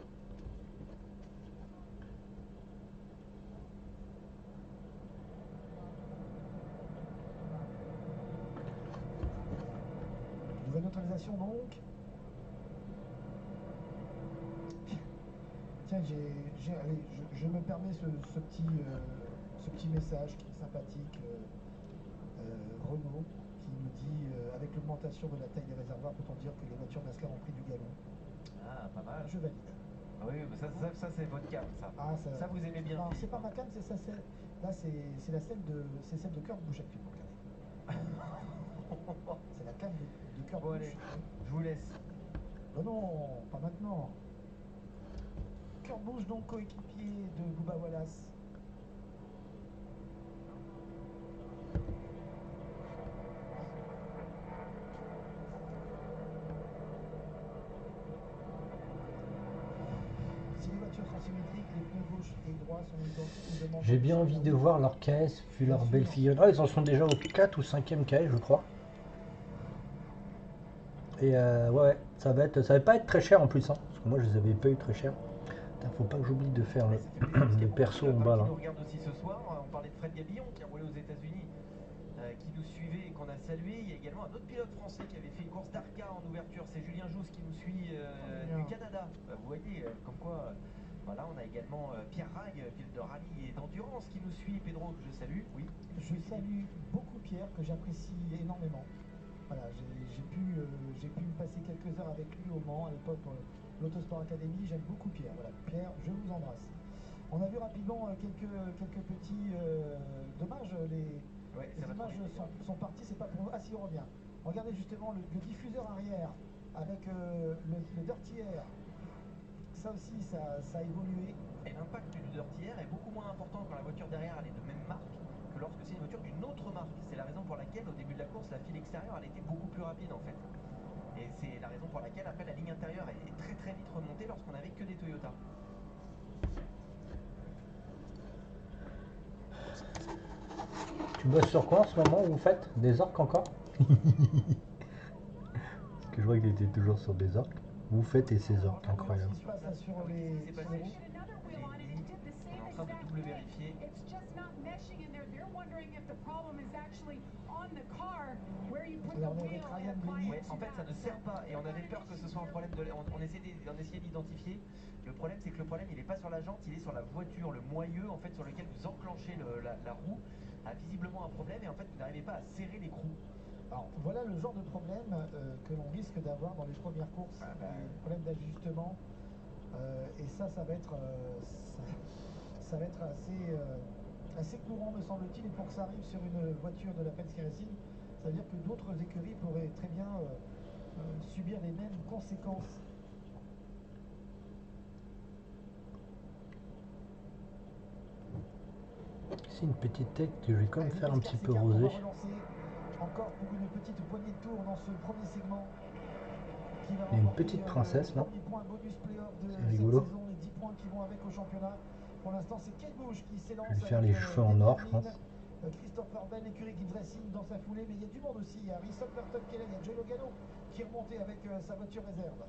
Nouvelle neutralisation donc. Tiens, allez, je me permets ce petit message qui est sympathique. Renault qui nous dit avec l'augmentation de la taille des réservoirs, peut-on dire que les voitures NASCAR ont pris du galon? Ah, pas mal. Je valide. Ah oui, mais ça c'est votre cam, ça. Ah, Ça, vous aimez bien. Non, c'est pas ma canne, c'est ça. Là, c'est la celle de Kurt Busch actuellement. C'est la canne de Kurt Bon, Busch. allez, je vous laisse. Oh non, pas maintenant. Kurt Busch, donc coéquipier de Bubba Wallace. Si les voitures sont symétriques, les pneus gauche et droit sont identiques. j'ai bien envie de voir leur caisse, vu leur belle figurine. Ah, ils en sont déjà au 4 ou 5e caisse, je crois. Et ouais, ça va pas être très cher en plus, hein, parce que moi, je les avais pas eu très cher. Putain, faut pas que j'oublie de faire Mais ça fait plaisir, parce qu'il y a le beaucoup perso de en pilotes, bas qui là. nous regardent aussi ce soir. On parlait de Fred Gabillon qui a roulé aux États-Unis, qui nous suivait et qu'on a salué. Il y a également un autre pilote français qui avait fait une course d'Arca en ouverture. C'est Julien Jousse qui nous suit du Canada. Vous voyez, comme quoi. Voilà, on a également Pierre Rague, pilote de rallye et d'endurance, qui nous suit. Pedro, que je salue. Oui. Je salue beaucoup Pierre, que j'apprécie énormément. Voilà, j'ai pu me passer quelques heures avec lui au Mans, à l'époque pour l'Autosport Academy. J'aime beaucoup Pierre. Voilà, Pierre, je vous embrasse. On a vu rapidement quelques petits dommages. Les images sont parties, c'est pas pour nous. Ah si, on revient. Regardez justement le diffuseur arrière avec le Dirty Air. Ça aussi, ça a évolué. Et l'impact du Dirty Air est beaucoup moins important quand la voiture derrière elle est de même marque que lorsque c'est une voiture d'une autre marque. C'est la raison pour laquelle au début de la course la file extérieure elle était beaucoup plus rapide en fait. Et c'est la raison pour laquelle après la ligne intérieure est très très vite remontée lorsqu'on n'avait que des Toyota. Tu bosses sur quoi en ce moment? Vous faites des orques encore? Parce que je vois qu'il était toujours sur des orques. Vous faites et ces orques, incroyable. Ce qui se passe là sur les C'est passé. routes. On est en train de double vérifier. Alors on est avec Ryan Blaney. Ouais, en fait ça ne sert pas et on avait peur que ce soit un problème de... On essayait d'identifier. Le problème c'est que le problème il n'est pas sur la jante, il est sur la voiture, le moyeu en fait sur lequel vous enclenchez la roue a visiblement un problème et en fait vous n'arrivez pas à serrer l'écrou. Alors voilà le genre de problème que l'on risque d'avoir dans les premières courses, des problèmes d'ajustement. Et ça va être assez courant me semble-t-il, et pour que ça arrive sur une voiture de la Penske Racing, ça veut dire que d'autres écuries pourraient très bien subir les mêmes conséquences. C'est une petite tête que je vais quand même Allez, faire un petit peu on va rosé. relancer encore pour une petite poignée de tours dans ce premier segment. Qui va Il y a une remporter, petite princesse, là. le premier point bonus playoff de C'est cette rigolo. saison, les 10 points qui vont avec au championnat. Pour l'instant, c'est Kate Busch qui s'élance. Je vais lui faire avec, les cheveux en or, je David pense. Hamlin, Christopher Bell, l'écurie Gibbs Racing dans sa foulée, mais il y a du monde aussi. Il y a Harrison Burton qui est là, il y a Joe Logano qui est remonté avec sa voiture réserve.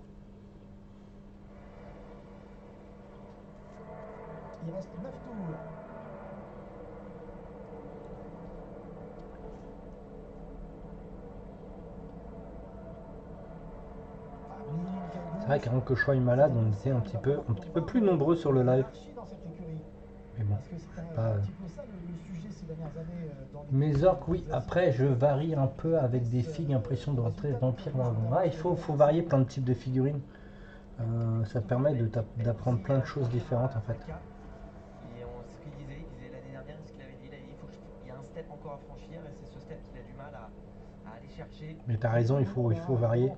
Il reste 9 tours. C'est vrai qu'avant que je sois malade, on était un petit peu plus nombreux sur le live. Mais bon. Parce que c'était Pas, un petit peu ça le sujet ces dernières années dans les Mes orques, oui. Après, je varie un peu avec des figues, impression de retrait d'Empire Dragon. Ah, il faut varier plein de types de figurines. Ça permet d'apprendre plein de choses différentes en fait. Et ce qu'il disait l'année dernière, ce qu'il avait dit, il y a un step encore à franchir et c'est ce step qu'il a du mal à aller chercher. Mais t'as raison, il faut varier.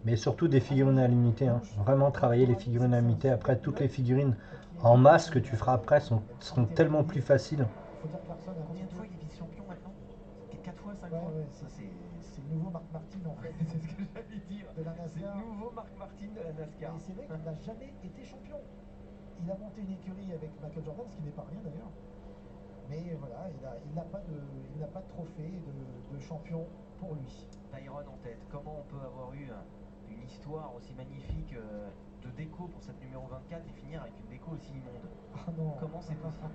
Mais surtout des figurines à l'unité. Hein. Vraiment travailler les figurines à l'unité. Après, toutes les figurines en masse que tu feras après seront tellement plus faciles. Faut dire que personne a Combien de fois il est vice-champion maintenant? 4 fois, 5 fois? Ouais, c'est le nouveau Marc Martin en fait. C'est ce que j'allais dire. De la C'est NASCAR. le nouveau Marc Martin de la NASCAR. Et c'est vrai qu'il n'a jamais été champion. Il a monté une écurie avec Michael Jordan, ce qui n'est pas rien d'ailleurs. Mais voilà, il n'a pas de trophée de champion pour lui. Tyron en tête. Comment on peut avoir eu une histoire aussi magnifique de déco pour cette numéro 24 et finir avec une déco aussi immonde? Ah non. Comment c'est possible?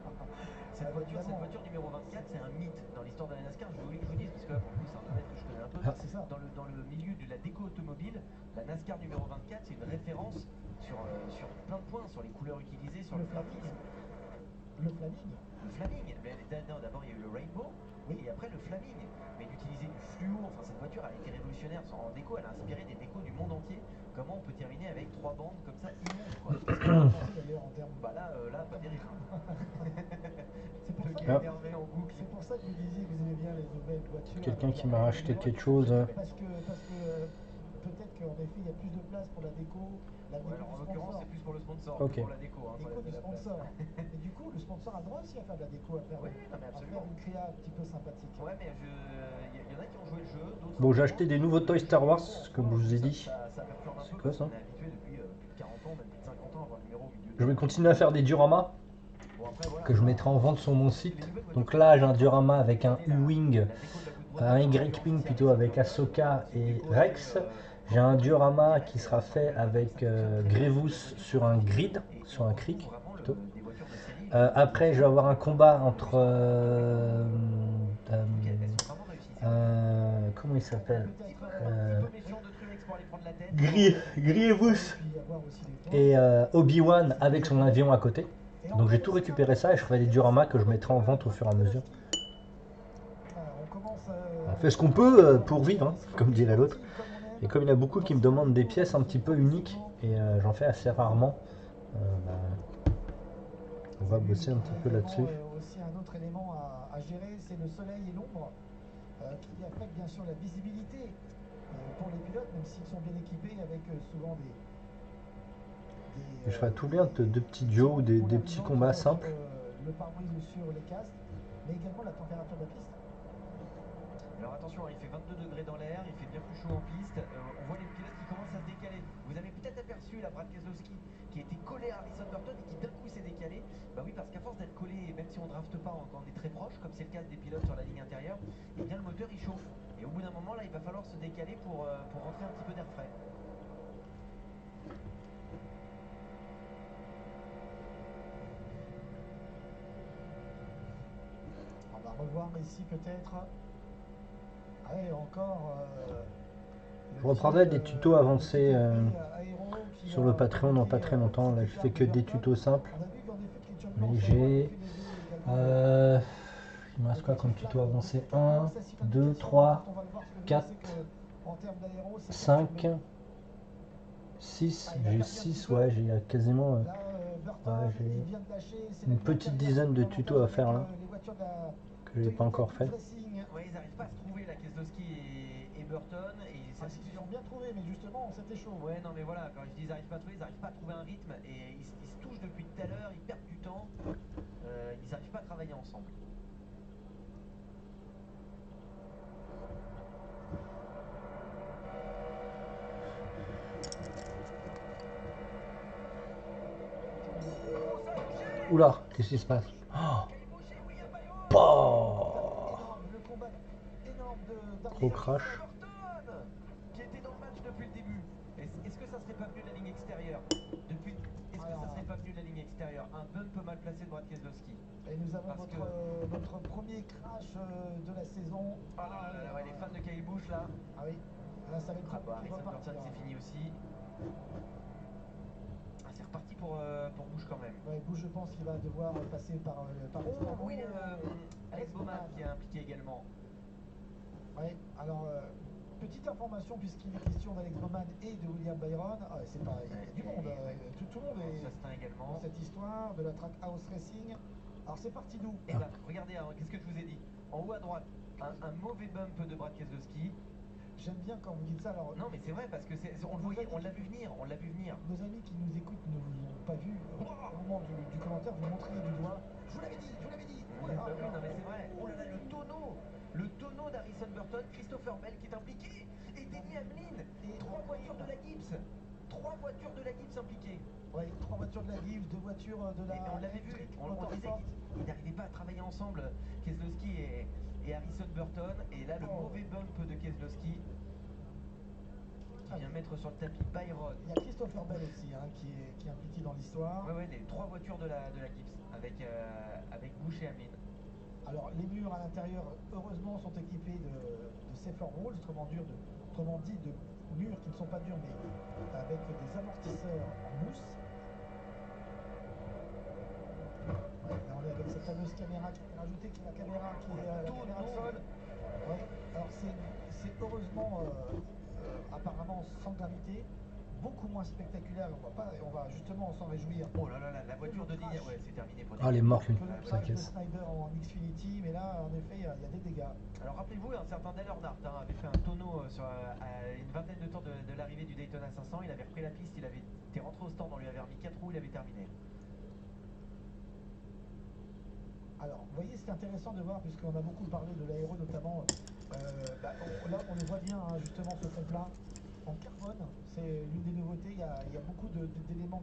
Cette voiture numéro 24, c'est un mythe dans l'histoire de la NASCAR. Je voulais que je vous dise, parce que là, pour le coup, c'est un domaine que je connais un peu. Ah. C'est ça. Dans le milieu de la déco automobile, la NASCAR numéro 24, c'est une référence sur plein de points, sur les couleurs utilisées, sur le graphisme. Le Flaming. Le Flaming. D'abord, il y a eu le Rainbow, oui, et après le Flaming. Mais d'utiliser du fluo, enfin, cette voiture a été révolutionnaire en déco, elle a inspiré des décos du monde entier. Comment on peut terminer avec 3 bandes comme ça immondes, quoi? D'ailleurs, en termes. Bah là, pas terrible. C'est pour ça que vous disiez que vous aimez bien les nouvelles voitures. Quelqu'un qui m'a racheté quelque chose. Parce que peut-être qu'en effet, il y a plus de place pour la déco. La déco alors en l'occurrence, c'est plus pour le sponsor, okay. pour la déco. Hein, déco du sponsor. Et du coup, le sponsor a le droit aussi à faire de la déco, à faire, oui, non, mais absolument. à faire une créa un petit peu sympathique. Ouais, mais il y en a qui ont joué le jeu, d'autres. Bon, j'ai acheté des nouveaux Toy Star Wars, comme je vous ai dit. Ça perturbe un peu. C'est quoi ça? On est habitué depuis plus de 40 ans, même plus de 50 ans à avoir le numéro au milieu. Je vais continuer à faire des dioramas que je mettrai en vente sur mon site. Donc là, j'ai un diorama avec un U-Wing, un Y-Wing plutôt avec Ahsoka et Rex. J'ai un diorama qui sera fait avec Grievous sur un grid, sur un cric plutôt. Après, je vais avoir un combat entre comment il s'appelle, Grievous et Obi-Wan avec son avion à côté. Donc j'ai tout récupéré ça et je ferai des dioramas que je mettrai en vente au fur et à mesure. On fait ce qu'on peut pour vivre, hein, comme dirait l'autre. Et comme il y en a beaucoup qui me demandent des pièces un petit peu uniques, et j'en fais assez rarement, on va bosser un petit peu là-dessus. Aussi un autre élément à gérer, c'est le soleil et l'ombre, qui affectent bien sûr la visibilité pour les pilotes, même s'ils sont bien équipés avec souvent des je ferai tout bien de petits duos ou des petits combats simples. Le pare-brise sur les casques, mais également la température de la piste. Alors attention, il fait 22 degrés dans l'air, il fait bien plus chaud en piste. On voit les pilotes qui commencent à se décaler. Vous avez peut-être aperçu la Brad Keselowski qui était collé à Harrison Burton et qui d'un coup s'est décalé. Bah oui, parce qu'à force d'être collé, même si on ne drafte pas quand on est très proche, comme c'est le cas des pilotes sur la ligne intérieure, et bien le moteur il chauffe. Et au bout d'un moment, là, il va falloir se décaler pour rentrer un petit peu d'air frais. On va revoir ici peut-être. Allez, encore. Je reprendrai des tutos avancés sur le Patreon dans pas très longtemps. Là, je fais que des tutos simples. Mais j'ai. Il me reste quoi comme tuto avancé? 1, 2, 3, 4, 5, 6. J'ai 6, ouais, j'ai quasiment. Ouais, j'ai une petite dizaine de tutos à faire là. Que j'ai pas encore fait. Ouais, ils n'arrivent pas à se trouver, la Keselowski et Burton. Et ils ont bien trouvé, mais justement, c'était chaud. Ouais, non, mais voilà, quand je dis ils n'arrivent pas à trouver, ils n'arrivent pas à trouver un rythme. Et ils se touchent depuis tout à l'heure, ils perdent du temps. Ils n'arrivent pas à travailler ensemble. Oula, qu'est-ce qui se passe? Gros crash. Qui était dans le match depuis le début. Est-ce que ça serait pas venu de la ligne extérieure? Est-ce que ça serait pas venu de la ligne extérieure? Un bump mal placé de Brad Keselowski. Et nous avons notre premier crash de la saison. Ah là là, ouais, les fans de Kyle Busch là. Ah oui, là ça va être Harrison Burton, c'est fini aussi. Ah, c'est reparti pour Bush quand même. Ouais, Bush, je pense qu'il va devoir passer par Oh, oui, Alex Bowman qui est impliqué également. Ouais, alors, petite information, puisqu'il est question d'Alex Bowman et de William Byron, c'est pas, il y a du monde, tout le monde est Chastain également. dans cette histoire de la Trackhouse Racing. Alors c'est parti d'où? Et bah, regardez, hein, qu'est-ce que je vous ai dit? En haut à droite, un mauvais bump de Brad Keselowski. J'aime bien quand vous dites ça. Alors, Non, mais c'est vrai, parce que on le voyait, on l'a vu venir, on l'a vu venir. nos amis qui nous écoutent ne vous ont pas vu. Au moment du commentaire, vous montriez du doigt. Je vous l'avais dit, je vous l'avais dit. Oui, bah oui, non mais c'est vrai. Oh là là, le tonneau d'Harrison Burton, Christopher Bell qui est impliqué, et Denny Hamlin, et 3 voitures de la Gibbs. 3 voitures de la Gibbs impliquées. Ouais, 3 voitures de la Gibbs, 2 voitures de la. Et on l'avait vu, on disait qu'ils n'arrivaient pas à travailler ensemble, Keselowski et Harrison Burton, et là le mauvais bump de Keselowski qui vient mettre sur le tapis Byron. Il y a Christopher Bell aussi qui est impliqué dans l'histoire. Ouais, les 3 voitures de la Gibbs avec Bush et Hamlin. Alors les murs à l'intérieur, heureusement, sont équipés de safer rolls, autrement dit de murs qui ne sont pas durs, mais avec des amortisseurs en mousse. Ouais, là on est avec cette fameuse caméra qui est rajoutée, qui est la caméra de sol. Ouais, alors c'est heureusement apparemment sans gravité, beaucoup moins spectaculaire. On va justement s'en réjouir. Oh là là là, la voiture de Denny, ouais, c'est terminé pour Ah, les morts, lui, Que le ça crash de casse. Snyder en Xfinity, mais là en effet il y a des dégâts. Alors rappelez-vous, un certain Dale Earnhardt avait fait un tonneau à une vingtaine de tours de l'arrivée du Daytona 500. Il avait repris la piste, il avait été rentré au stand, on lui avait remis 4 roues, il avait terminé. Alors, vous voyez, c'est intéressant de voir, puisqu'on a beaucoup parlé de l'aéro, notamment, là, on le voit bien, hein, justement, ce fond-plat en carbone. C'est l'une des nouveautés. Il y a beaucoup d'éléments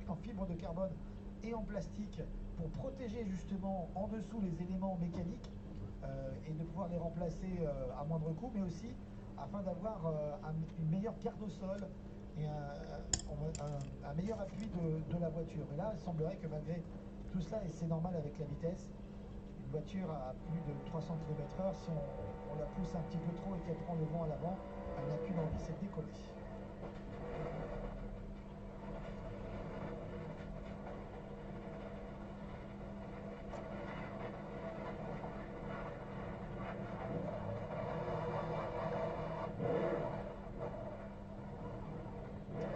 en fibre de carbone et en plastique pour protéger, justement, en dessous les éléments mécaniques et de pouvoir les remplacer à moindre coût, mais aussi afin d'avoir une meilleure garde au sol et un meilleur appui de la voiture. Et là, il semblerait que malgré tout cela, et c'est normal avec la vitesse, une voiture à plus de 300 km/h, si on la pousse un petit peu trop et qu'elle prend le vent à l'avant, elle n'a qu'une envie, c'est de décoller.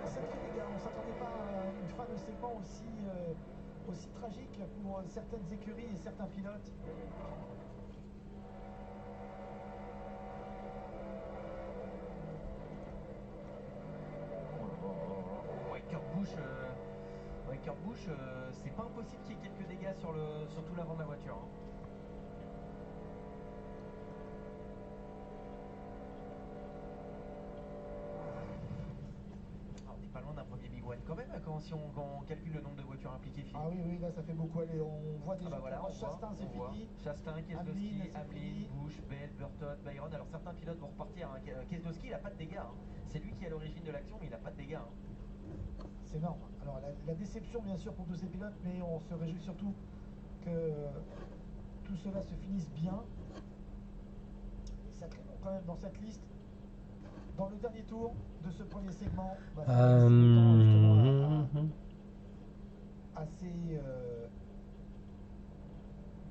Sacré dégâts, on ne s'attendait pas à une fin de segment aussi tragique pour certaines écuries et certains pilotes. Kurt Busch, c'est pas impossible qu'il y ait quelques dégâts sur tout l'avant de la voiture. Hein. Alors, on n'est pas loin d'un premier Big One quand même, si on calcule le nombre de voitures impliquées. Ah oui, là ça fait beaucoup. Allez, on voit déjà Chastain, c'est fini. Chastain, Keselowski, Hamlin, Bush, Bell, Burton, Byron. Alors certains pilotes vont repartir. Hein. Keselowski, il n'a pas de dégâts. Hein. C'est lui qui est à l'origine de l'action, mais il n'a pas de dégâts. Hein. C'est énorme. Alors la déception bien sûr pour tous ces pilotes, mais on se réjouit surtout que tout cela se finisse bien. Et sacré nom quand même dans cette liste. Dans le dernier tour de ce premier segment,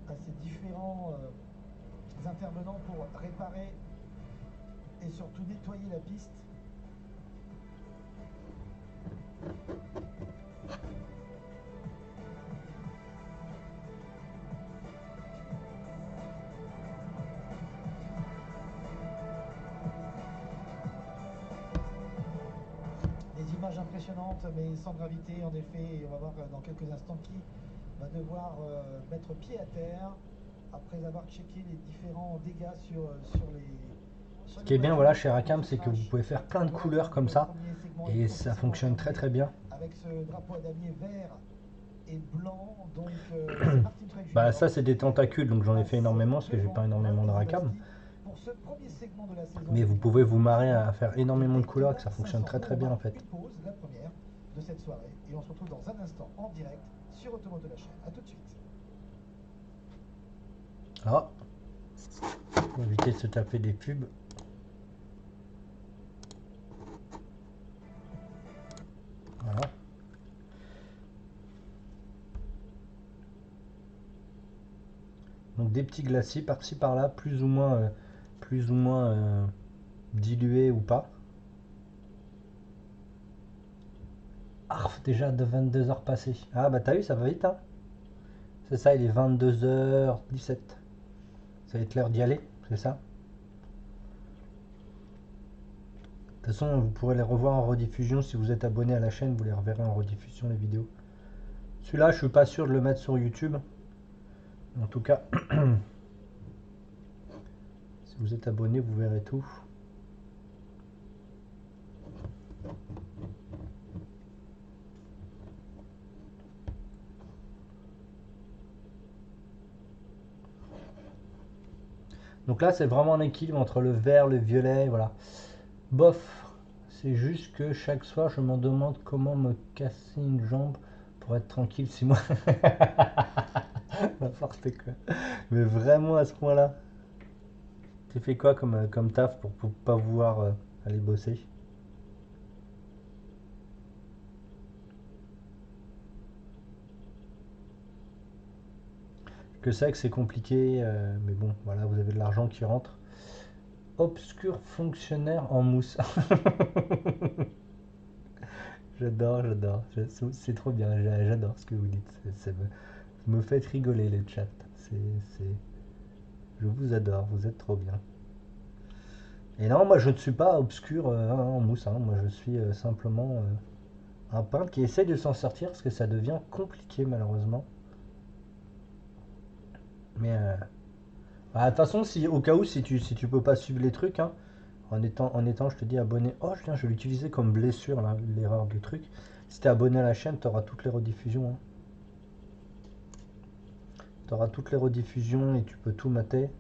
assez différents intervenants pour réparer et surtout nettoyer la piste. Des images impressionnantes mais sans gravité en effet, et on va voir dans quelques instants qui va devoir mettre pied à terre après avoir checké les différents dégâts sur les... Ce qui est bien voilà chez Racam, c'est que vous pouvez faire plein de couleurs comme ça et ça fonctionne très très bien. Avec ce drapeau à damier vert et blanc, donc c'est parti très vite. Bah ça c'est des tentacules, donc j'en ai fait énormément parce que j'ai pas énormément de Racam. Pour ce premier segment de la saison, mais vous pouvez vous marrer à faire énormément de couleurs, que ça fonctionne très très bien en fait. Une pause, la première de cette soirée, et on se retrouve dans un instant en direct sur Automoto de la chaîne. A tout de suite. Ah, pour éviter de se taper des pubs. Voilà. Donc des petits glacis par-ci par-là, plus ou moins dilués ou pas. Ah, déjà de 22 heures passées. Ah bah t'as vu, ça va vite, hein. C'est ça, il est 22h17. Ça va être l'heure d'y aller, c'est ça. De toute façon, vous pourrez les revoir en rediffusion. Si vous êtes abonné à la chaîne, vous les reverrez en rediffusion, les vidéos. Celui-là, je suis pas sûr de le mettre sur YouTube. En tout cas, si vous êtes abonné, vous verrez tout. Donc là, c'est vraiment un équilibre entre le vert, le violet, voilà. Bof, c'est juste que chaque soir, je me demande comment me casser une jambe pour être tranquille 6 mois. N'importe quoi. Mais vraiment à ce point-là. Tu fais quoi comme taf pour pas vouloir aller bosser? Je sais que c'est compliqué, mais bon, voilà, vous avez de l'argent qui rentre. Obscur fonctionnaire en mousse. J'adore, j'adore. C'est trop bien, j'adore ce que vous dites. Vous me faites rigoler les chats. Je vous adore, vous êtes trop bien. Et non, moi je ne suis pas obscur en mousse. Hein. Moi je suis simplement un peintre qui essaie de s'en sortir parce que ça devient compliqué malheureusement. Mais de toute façon, si, au cas où, si tu peux pas suivre les trucs, hein, en étant, je te dis, abonné. Oh, putain, je vais l'utiliser comme blessure, là, l'erreur du truc. Si t'es abonné à la chaîne, tu auras toutes les rediffusions. Hein. Tu auras toutes les rediffusions et tu peux tout mater.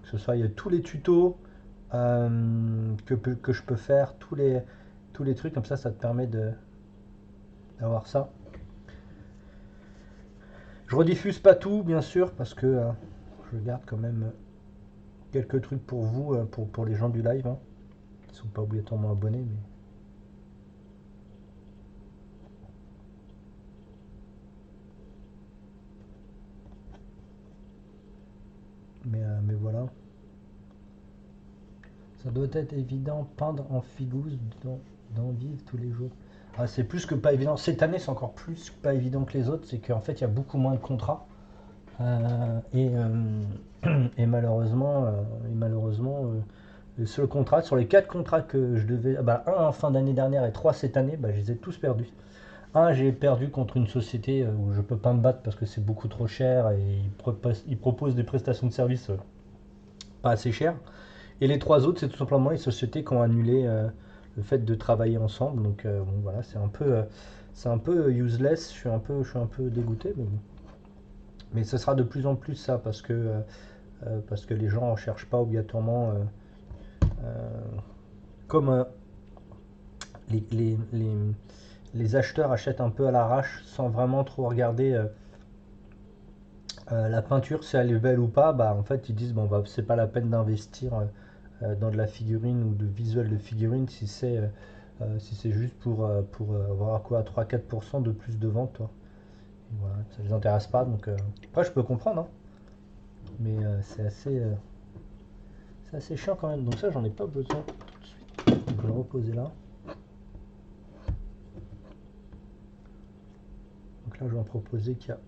Que ce soit, il y a tous les tutos que je peux faire, tous les trucs, comme ça te permet d'avoir ça. Je rediffuse pas tout, bien sûr, parce que je garde quand même quelques trucs pour vous, pour les gens du live, hein, qui sont pas obligatoirement abonnés, mais voilà. Ça doit être évident, peindre en figousse, d'en vivre tous les jours. Ah, c'est plus que pas évident. Cette année, c'est encore plus pas évident que les autres, c'est qu'en fait, il y a beaucoup moins de contrats. Et malheureusement, le seul contrat, sur les 4 contrats que je devais, un en fin d'année dernière et 3 cette année, je les ai tous perdus. Un, j'ai perdu contre une société où je peux pas me battre parce que c'est beaucoup trop cher et ils proposent des prestations de services pas assez chères. Et les 3 autres, c'est tout simplement les sociétés qui ont annulé le fait de travailler ensemble. Donc bon, voilà, c'est un peu useless. Je suis un peu dégoûté, mais bon. Mais ce sera de plus en plus ça parce que les gens ne cherchent pas obligatoirement comme les acheteurs achètent un peu à l'arrache sans vraiment trop regarder la peinture, si elle est belle ou pas. En fait, ils disent bon, c'est pas la peine d'investir dans de la figurine ou de visuel de figurine si c'est juste pour avoir quoi 3-4% de plus de ventes. Et voilà, ça les intéresse pas. Donc après, je peux comprendre, hein, mais c'est assez chiant quand même. Donc ça, j'en ai pas besoin tout de suite. Je vais le reposer là. Donc là, je vais en proposer qu'il y a.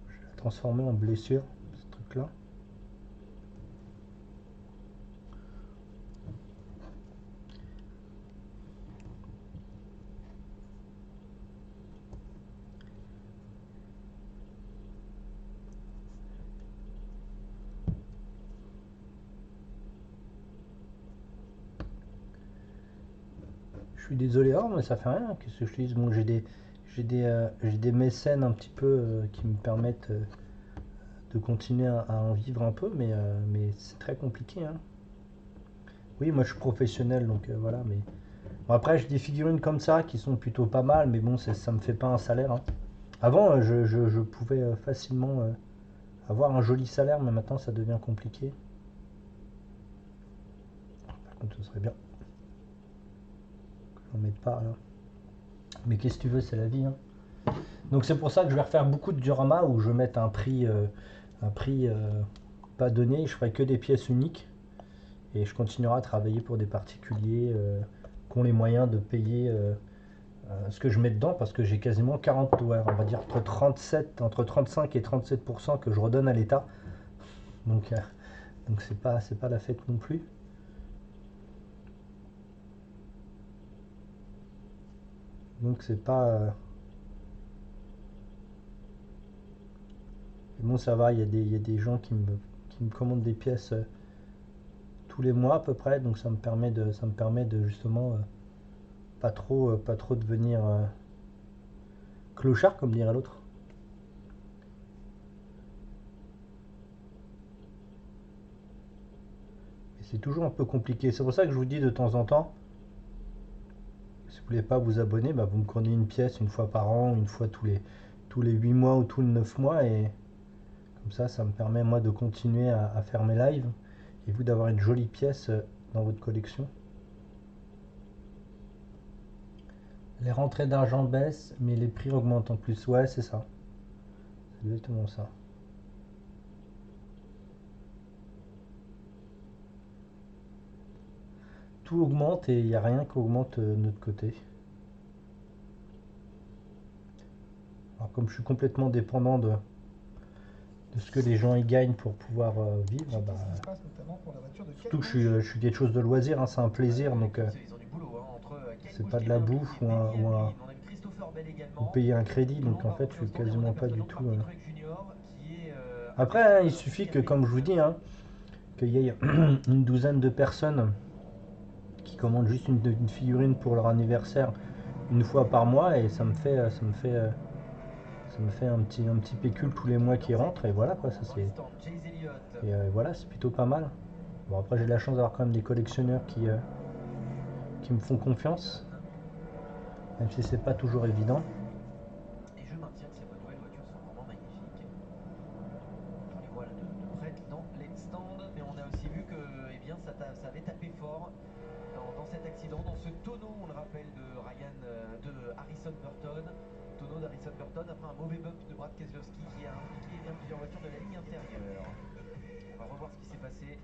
Je vais la transformer en blessure, ce truc-là. Je suis désolé, mais ça fait rien. Qu'est-ce que je te dis? Bon, j'ai des mécènes un petit peu qui me permettent de continuer à en vivre un peu, mais c'est très compliqué. Hein. Oui, moi je suis professionnel, donc voilà. Mais bon, après, j'ai des figurines comme ça qui sont plutôt pas mal, mais bon, ça me fait pas un salaire. Hein. Avant, je pouvais facilement avoir un joli salaire, mais maintenant ça devient compliqué. Par contre, ce serait bien que j'en mette pas là. Mais qu'est-ce que tu veux, c'est la vie. Hein. Donc c'est pour ça que je vais refaire beaucoup de dioramas où je vais mettre un prix pas donné, je ferai que des pièces uniques et je continuerai à travailler pour des particuliers qui ont les moyens de payer ce que je mets dedans parce que j'ai quasiment 40, ouais, on va dire entre 35 et 37% que je redonne à l'État. Donc c'est pas la fête non plus. Donc c'est pas bon, ça va, il y a des gens qui me commandent des pièces tous les mois à peu près, donc ça me permet de justement pas trop devenir clochard comme dirait l'autre. Et c'est toujours un peu compliqué. C'est pour ça que je vous dis de temps en temps, si vous voulez pas vous abonner, bah vous me prenez une pièce une fois par an, une fois tous les 8 mois ou tous les 9 mois et comme ça me permet moi de continuer à faire mes lives et vous d'avoir une jolie pièce dans votre collection. Les rentrées d'argent baissent, mais les prix augmentent en plus. Ouais, c'est ça. C'est exactement ça. Tout augmente et il n'y a rien qui augmente de notre côté. Alors comme je suis complètement dépendant de ce que les gens y gagnent pour pouvoir vivre, bah, Qu'est-ce qui se passe notamment pour la voiture de surtout que Kate je suis quelque chose de loisir, hein, c'est un plaisir, donc Ils ont du boulot hein, entre c'est pas de la bouffe ou payer un crédit, donc en fait je suis quasiment pas du tout. Après, hein, il suffit que, comme je vous dis, hein, qu'il y ait une douzaine de personnes qui commandent juste une figurine pour leur anniversaire une fois par mois et ça me fait un petit pécule tous les mois qui rentre et voilà quoi, ça c'est et voilà, c'est plutôt pas mal. Bon après j'ai la chance d'avoir quand même des collectionneurs qui me font confiance, même si c'est pas toujours évident. Et je maintiens que ces nouvelles voitures sont vraiment magnifiques. On les voit là de près dans les stands, mais on a aussi vu que eh bien, ça avait tapé fort dans cet accident, dans ce tonneau, on le rappelle, de Harrison Burton. Tonneau d'Harrison Burton après un mauvais bump de Brad Keselowski qui a impliqué eh bien, plusieurs voitures de la ligne intérieure. On va revoir ce qui s'est passé.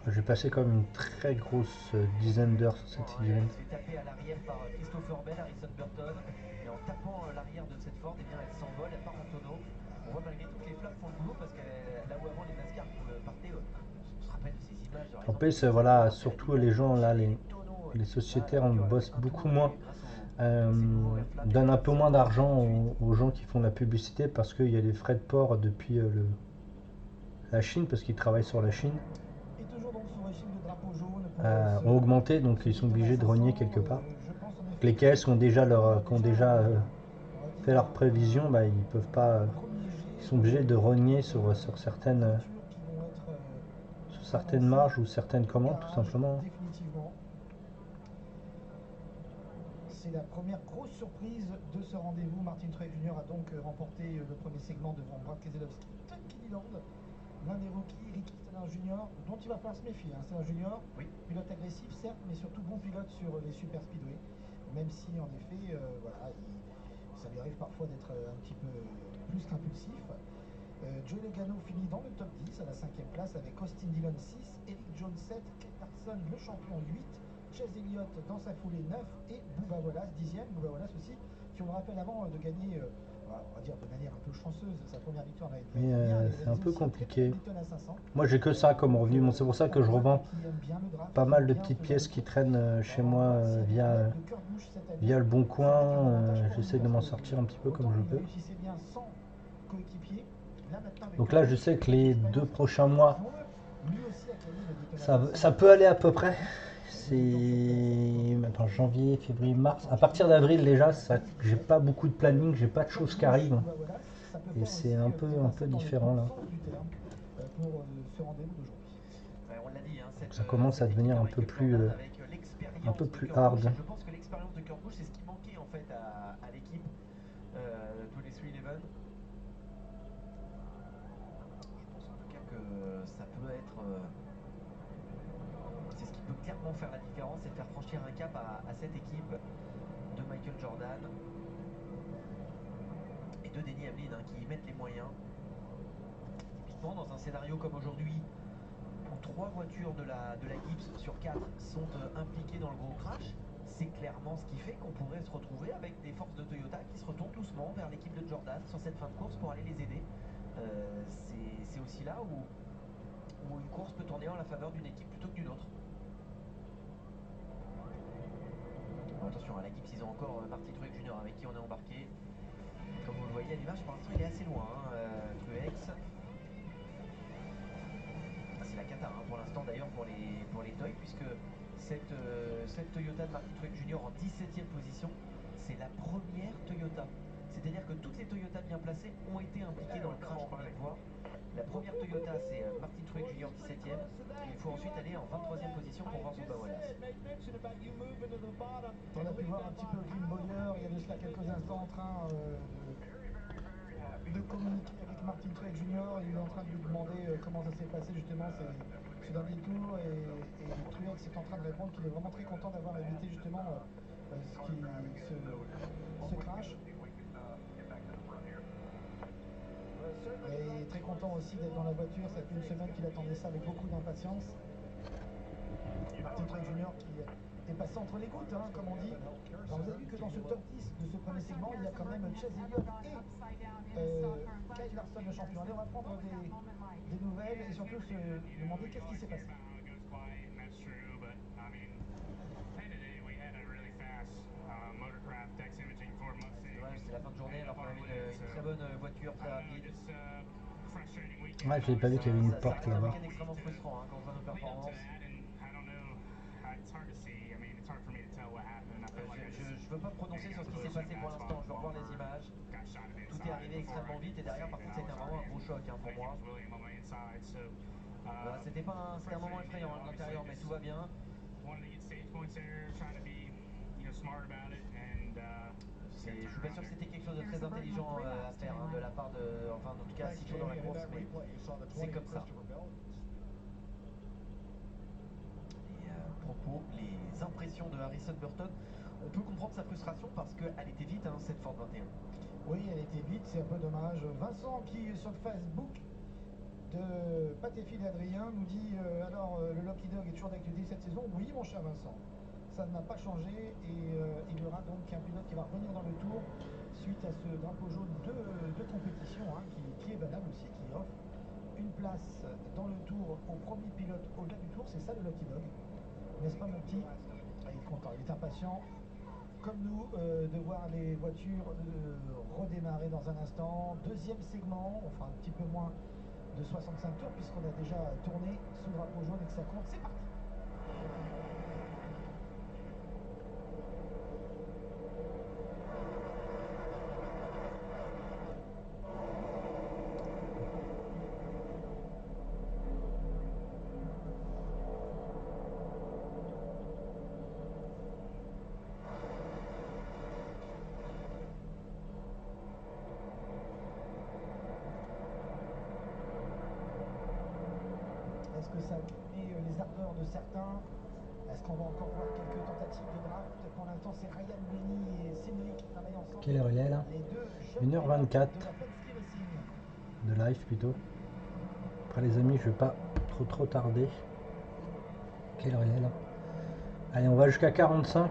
J'ai passé quand même une très grosse dizaine d'heures sur cette figurine. Elle se fait taper à l'arrière par Christopher Bell, Harrison Burton, et en tapant l'arrière de cette Ford, eh bien, elle s'envole, elle part en tonneau. On voit malgré tout que les flammes font le boulot parce que là où avant les NASCAR partaient, on se rappelle de ces images. En plus, voilà, surtout les gens là, les sociétaires, on bosse beaucoup moins. Donne un peu moins d'argent aux gens qui font la publicité parce qu'il y a les frais de port depuis la Chine, parce qu'ils travaillent sur la Chine, Et toujours donc sous régime de drapeau jaune pour ont augmenté, donc ils sont obligés de renier quelque part. Les caisses qui ont déjà fait leurs prévisions, bah, ils peuvent pas, ils sont obligés de renier sur certaines marges ou certaines commandes tout simplement. Définitivement. C'est la première grosse surprise de ce rendez-vous. Martin Truex Jr. a donc remporté le premier segment devant Brad Keselowski, Todd Gilliland, l'un des rookies, Ricky Stenhouse Jr., dont il va falloir se méfier. Stenhouse Jr., oui, pilote agressif certes, mais surtout bon pilote sur les super speedway, même si en effet, voilà, ça lui arrive parfois d'être un petit peu plus qu'impulsif. Joey Logano finit dans le top 10 à la 5e place avec Austin Dillon 6, Eric Jones 7, Kyle Larson le champion 8, Chase Elliott dans sa foulée 9 et Bubba Wallace 10e. Bubba Wallace aussi, qui on le rappelle avant de gagner, on va dire de manière un peu chanceuse, sa première victoire l'année dernière. Mais c'est un peu compliqué. Moi j'ai que ça comme revenu, bon, c'est pour ça que je revends pas mal de petites pièces qui traînent chez moi via le Bon Coin. J'essaie de m'en sortir un petit peu comme je peux. Donc là je sais que les 2 prochains mois ça peut aller à peu près. C'est maintenant janvier, février, mars. À partir d'avril déjà, j'ai pas beaucoup de planning, j'ai pas de choses qui arrivent. Et c'est un peu différent là. Donc ça commence à devenir un peu plus hard. Je pense que l'expérience de Kurt Busch, c'est ce qui manquait en fait à l'équipe 2311. Je pense en tout cas que ça peut être... c'est ce qui peut clairement faire la différence et faire franchir un cap à cette équipe de Michael Jordan. Hamlin qui y mettent les moyens. Typiquement, dans un scénario comme aujourd'hui, où 3 voitures de la Gibbs sur 4 sont impliquées dans le gros crash, c'est clairement ce qui fait qu'on pourrait se retrouver avec des forces de Toyota qui se retournent doucement vers l'équipe de Jordan sur cette fin de course pour aller les aider. C'est aussi là où une course peut tourner en la faveur d'une équipe plutôt que d'une autre. Bon, attention, à la Gibbs, ils ont encore Martin Truex Jr. avec qui on est embarqué. Comme vous le voyez à l'image, pour l'instant, il est assez loin, Truex. C'est la cata pour l'instant d'ailleurs pour les Toy, puisque cette Toyota de Martin Truex Jr. en 17e position, c'est la première Toyota. C'est-à-dire que toutes les Toyotas bien placées ont été impliquées dans le crash qu'on vient de voir. La première Toyota, c'est Martin Truex Jr. 17e. Il faut ensuite aller en 23e position pour voir Bubba Wallace. On a pu voir un petit peu Green Bowyer il y a de cela quelques instants en train de communiquer avec Martin Truex Jr. Il est en train de lui demander comment ça s'est passé justement ce dernier tour et Truex est en train de répondre qu'il est vraiment très content d'avoir évité justement ce crash. Et très content aussi d'être dans la voiture, ça fait une semaine qu'il attendait ça avec beaucoup d'impatience. Martin Truex Jr. qui est passé entre les gouttes, comme on dit. Alors vous avez vu que dans ce top 10 de ce premier segment, il y a quand même Chase Elliott et Kyle Larson, le champion. Allez, on va prendre des nouvelles et surtout se demander qu'est-ce qui s'est passé. C'est la fin de journée alors qu'on avait une très bonne voiture, très rapide. Ouais, j'ai pas vu qu'il y avait une porte C'est un là-bas. week-end extrêmement frustrant quand on voit nos performances. Je veux pas me prononcer sur ce qui s'est passé pour l'instant, je veux revoir les images. Tout est arrivé extrêmement vite et derrière par contre c'était vraiment un gros choc pour moi. C'était un moment effrayant de l'intérieur mais tout va bien. Je suis pas sûr que c'était quelque chose de très intelligent à faire de la part de, enfin en tout cas si tôt dans la course, mais c'est comme ça. Les propos, les impressions de Harrison Burton, on peut comprendre sa frustration parce qu'elle était vite cette Ford 21. Oui, elle était vite, c'est un peu dommage. Vincent qui sur le Facebook de Patéphile Adrien nous dit alors le Lucky Dog est toujours d'actualité cette saison. Oui mon cher Vincent, ça n'a pas changé et il y aura donc un pilote qui va revenir dans le tour suite à ce drapeau jaune de compétition qui est valable aussi, qui offre une place dans le tour au premier pilote au-delà du tour. C'est ça le Lucky Dog, n'est-ce pas mon petit? Il est content, il est impatient comme nous de voir les voitures redémarrer dans un instant. Deuxième segment, on fera un petit peu moins de 65 tours puisqu'on a déjà tourné sous drapeau jaune et que ça compte. C'est parti. Est-ce que ça a calmé les ardeurs de certains? Est-ce qu'on va encore voir quelques tentatives de draft? Pour l'instant, c'est Ryan Blaney et Cédric qui travaillent ensemble. Quelle heure il est là? Les deux 1h24 de la Penske Racing. de live plutôt. Après les amis, je vais pas trop tarder. Quelle heure il est là? Allez, on va jusqu'à 45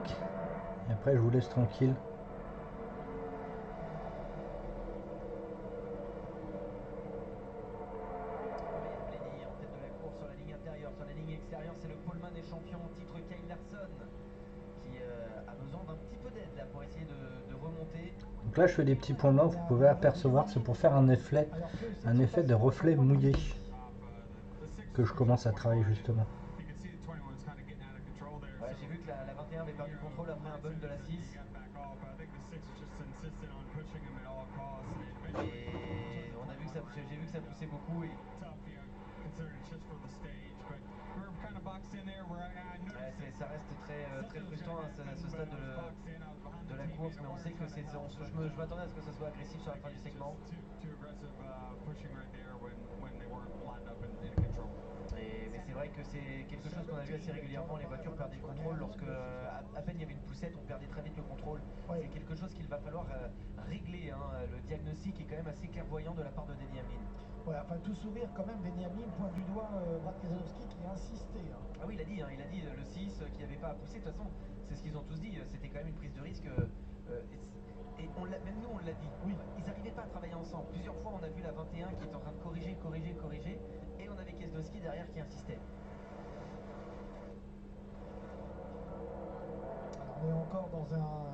et après je vous laisse tranquille. Blaney en tête de la course sur la ligne intérieure. Sur la ligne extérieure, c'est le poleman des champions en titre Kyle Larson qui a besoin d'un petit peu d'aide là pour essayer de remonter. Donc là je fais des petits points blancs, vous pouvez apercevoir, c'est pour faire un effet de reflet mouillé que je commence à travailler justement. Ouais, j'ai vu que la 21 avait perdu le contrôle après un bug de la 6. Et on a vu que j'ai vu que ça poussait beaucoup et ça reste très frustrant à ce stade de la course, mais on sait que je m'attendais à ce que ça soit agressif sur la fin du segment. Mais c'est vrai que c'est quelque chose qu'on a vu assez régulièrement, les voitures perdaient le contrôle lorsque à peine il y avait une poussette, on perdait très vite le contrôle. Ouais. C'est quelque chose qu'il va falloir régler, hein. Le diagnostic est quand même assez clairvoyant de la part de Denny Hamlin. Ouais, enfin, tout sourire, quand même, Denny Hamlin pointe du doigt Brad Keselowski qui a insisté. Hein. Ah oui, il a dit le 6 qu'il n'y avait pas à pousser. De toute façon, c'est ce qu'ils ont tous dit, c'était quand même une prise de risque. Et même nous, on l'a dit. Oui. Ils n'arrivaient pas à travailler ensemble. Plusieurs fois, on a vu la 21 qui est en train de corriger. Et on avait Keselowski derrière qui insistait. Alors, on est encore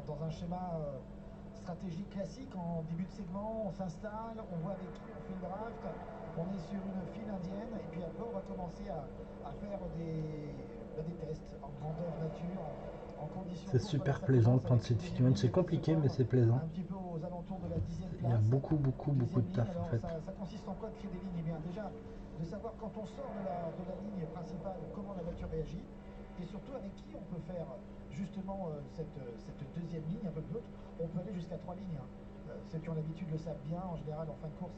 dans un schéma stratégique classique. En début de segment, on s'installe, on voit avec qui on fait le draft. On est sur une file indienne. Et puis après, on va commencer à faire des tests en grandeur nature. C'est super plaisant de prendre cette figurine, c'est compliqué mais c'est plaisant. Un petit peu aux alentours de la 10e place. Il y a beaucoup de taf en fait. Ça consiste en quoi de créer des lignes? Eh bien déjà, de savoir quand on sort de la ligne principale, comment la voiture réagit, et surtout avec qui on peut faire justement cette deuxième ligne, un peu plus haute. On peut aller jusqu'à 3 lignes. Ceux qui ont l'habitude le savent bien, en général en fin de course,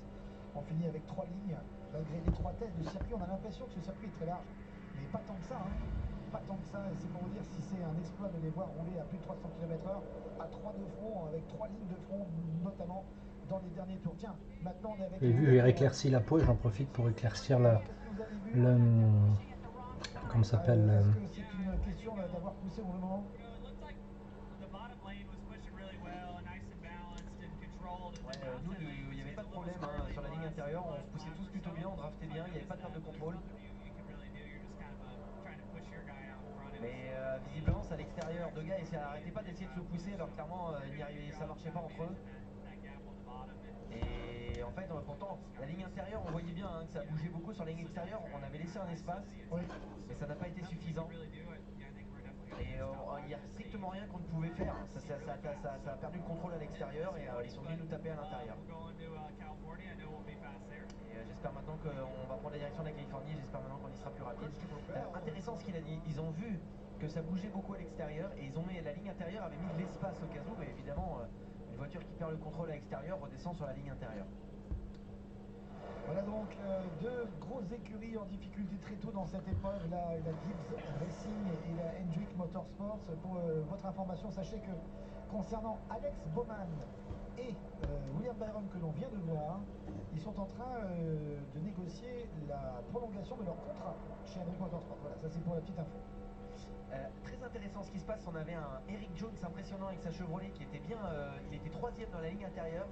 on finit avec 3 lignes. Malgré les 3 tests de circuit, on a l'impression que ce circuit est très large, mais pas tant que ça. Hein. Pas tant que ça, et c'est pour vous dire si c'est un exploit de les voir rouler à plus de 300 km/h, à 3 de front, avec 3 lignes de front, notamment dans les derniers tours. Tiens, maintenant on est avec... J'ai vu, j'ai éclairci la peau et j'en profite pour éclaircir comment ça s'appelle Est-ce que c'est une question d'avoir poussé au moment? Nous, il n'y avait pas de problème hein, sur la ligne intérieure, on se poussait tous plutôt bien, on draftait bien, il n'y avait pas de perte de contrôle. Mais visiblement, c'est à l'extérieur. Deux gars n'arrêtaient pas d'essayer de se pousser, alors clairement, ça marchait pas entre eux. Et en fait, pourtant, la ligne intérieure, on voyait bien hein, que ça bougeait beaucoup sur la ligne extérieure. On avait laissé un espace, Oui. mais ça n'a pas été suffisant. Et il n'y a strictement rien qu'on ne pouvait faire. Ça a perdu le contrôle à l'extérieur et ils sont venus nous taper à l'intérieur. J'espère maintenant qu'on va prendre la direction de la Californie, j'espère maintenant qu'on y sera plus rapide. Intéressant ce qu'il a dit, ils ont vu que ça bougeait beaucoup à l'extérieur et ils ont mis la ligne intérieure avait mis de l'espace au cas où, mais évidemment une voiture qui perd le contrôle à l'extérieur redescend sur la ligne intérieure. Voilà donc deux grosses écuries en difficulté très tôt dans cette épreuve, la Gibbs Racing et la Hendrick Motorsports. Pour votre information, sachez que concernant Alex Bowman et William Byron que l'on vient de voir, ils sont en train de négocier la prolongation de leur contrat chez Hendrick Motorsports. Voilà, ça c'est pour la petite info. Très intéressant ce qui se passe, on avait un Eric Jones impressionnant avec sa Chevrolet qui était bien, il était 3e dans la ligne intérieure.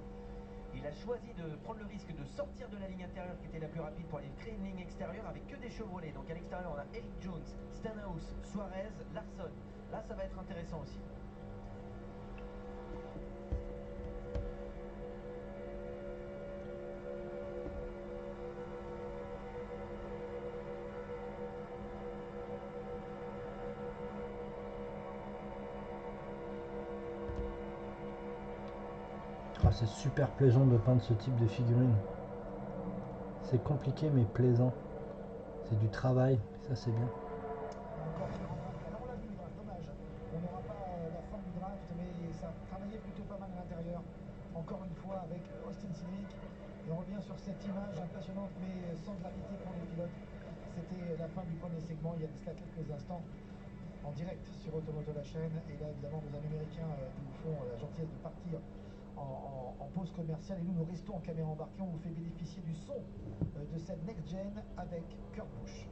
Il a choisi de prendre le risque de sortir de la ligne intérieure qui était la plus rapide pour aller créer une ligne extérieure avec que des Chevrolet. Donc à l'extérieur on a Eric Jones, Stenhouse, Suarez, Larson. Là ça va être intéressant aussi. C'est super plaisant de peindre ce type de figurine. C'est compliqué mais plaisant. C'est du travail, ça c'est bien. Encore sur un draft. Alors on l'a vu le draft, dommage. On n'aura pas la fin du draft, mais ça travaillait plutôt pas mal à l'intérieur. Encore une fois avec Austin Cindric. Et on revient sur cette image impressionnante mais sans gravité pour les pilotes. C'était la fin du premier segment, il y a de cela quelques instants. En direct sur Automoto la chaîne. Et là évidemment nos amis américains nous font la gentillesse de partir en pause commerciale et nous restons en caméra embarquée. On vous fait bénéficier du son de cette next gen avec Kurt Busch.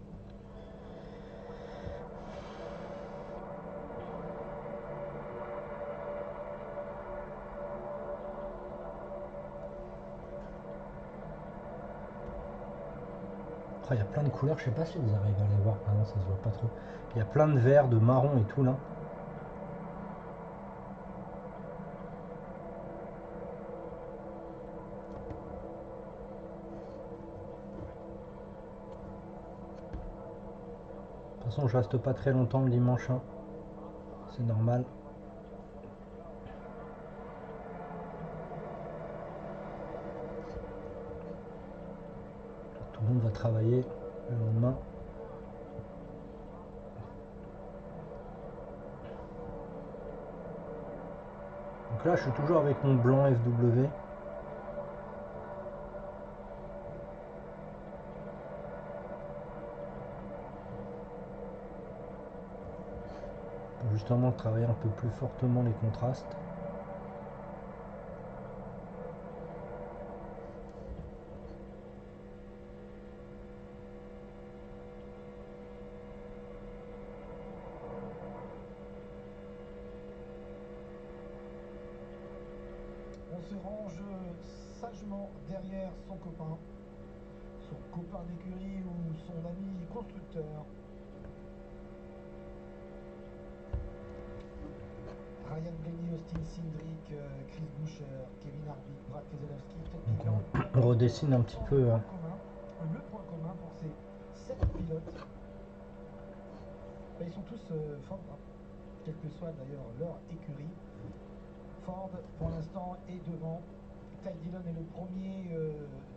Il y a plein de couleurs, je sais pas si vous arrivez à les voir. Ah non, ça se voit pas trop. Il y a plein de verts, de marron et tout là. De toute façon, je reste pas très longtemps le dimanche, hein. C'est normal. Tout le monde va travailler le lendemain. Donc là, je suis toujours avec mon blanc FW. justement travailler un peu plus fortement les contrastes. On se range sagement derrière son copain d'écurie ou son ami constructeur. Ryan Blaney, Austin Cindric, Chris Buescher, Kevin Harvick, Brad Keselowski, Todd Gilliland. On redessine un petit peu. Le point commun pour ces 7 pilotes, ils sont tous Ford, hein, quelle que soit d'ailleurs leur écurie. Ford, pour l'instant, est devant. Ty Dillon est le premier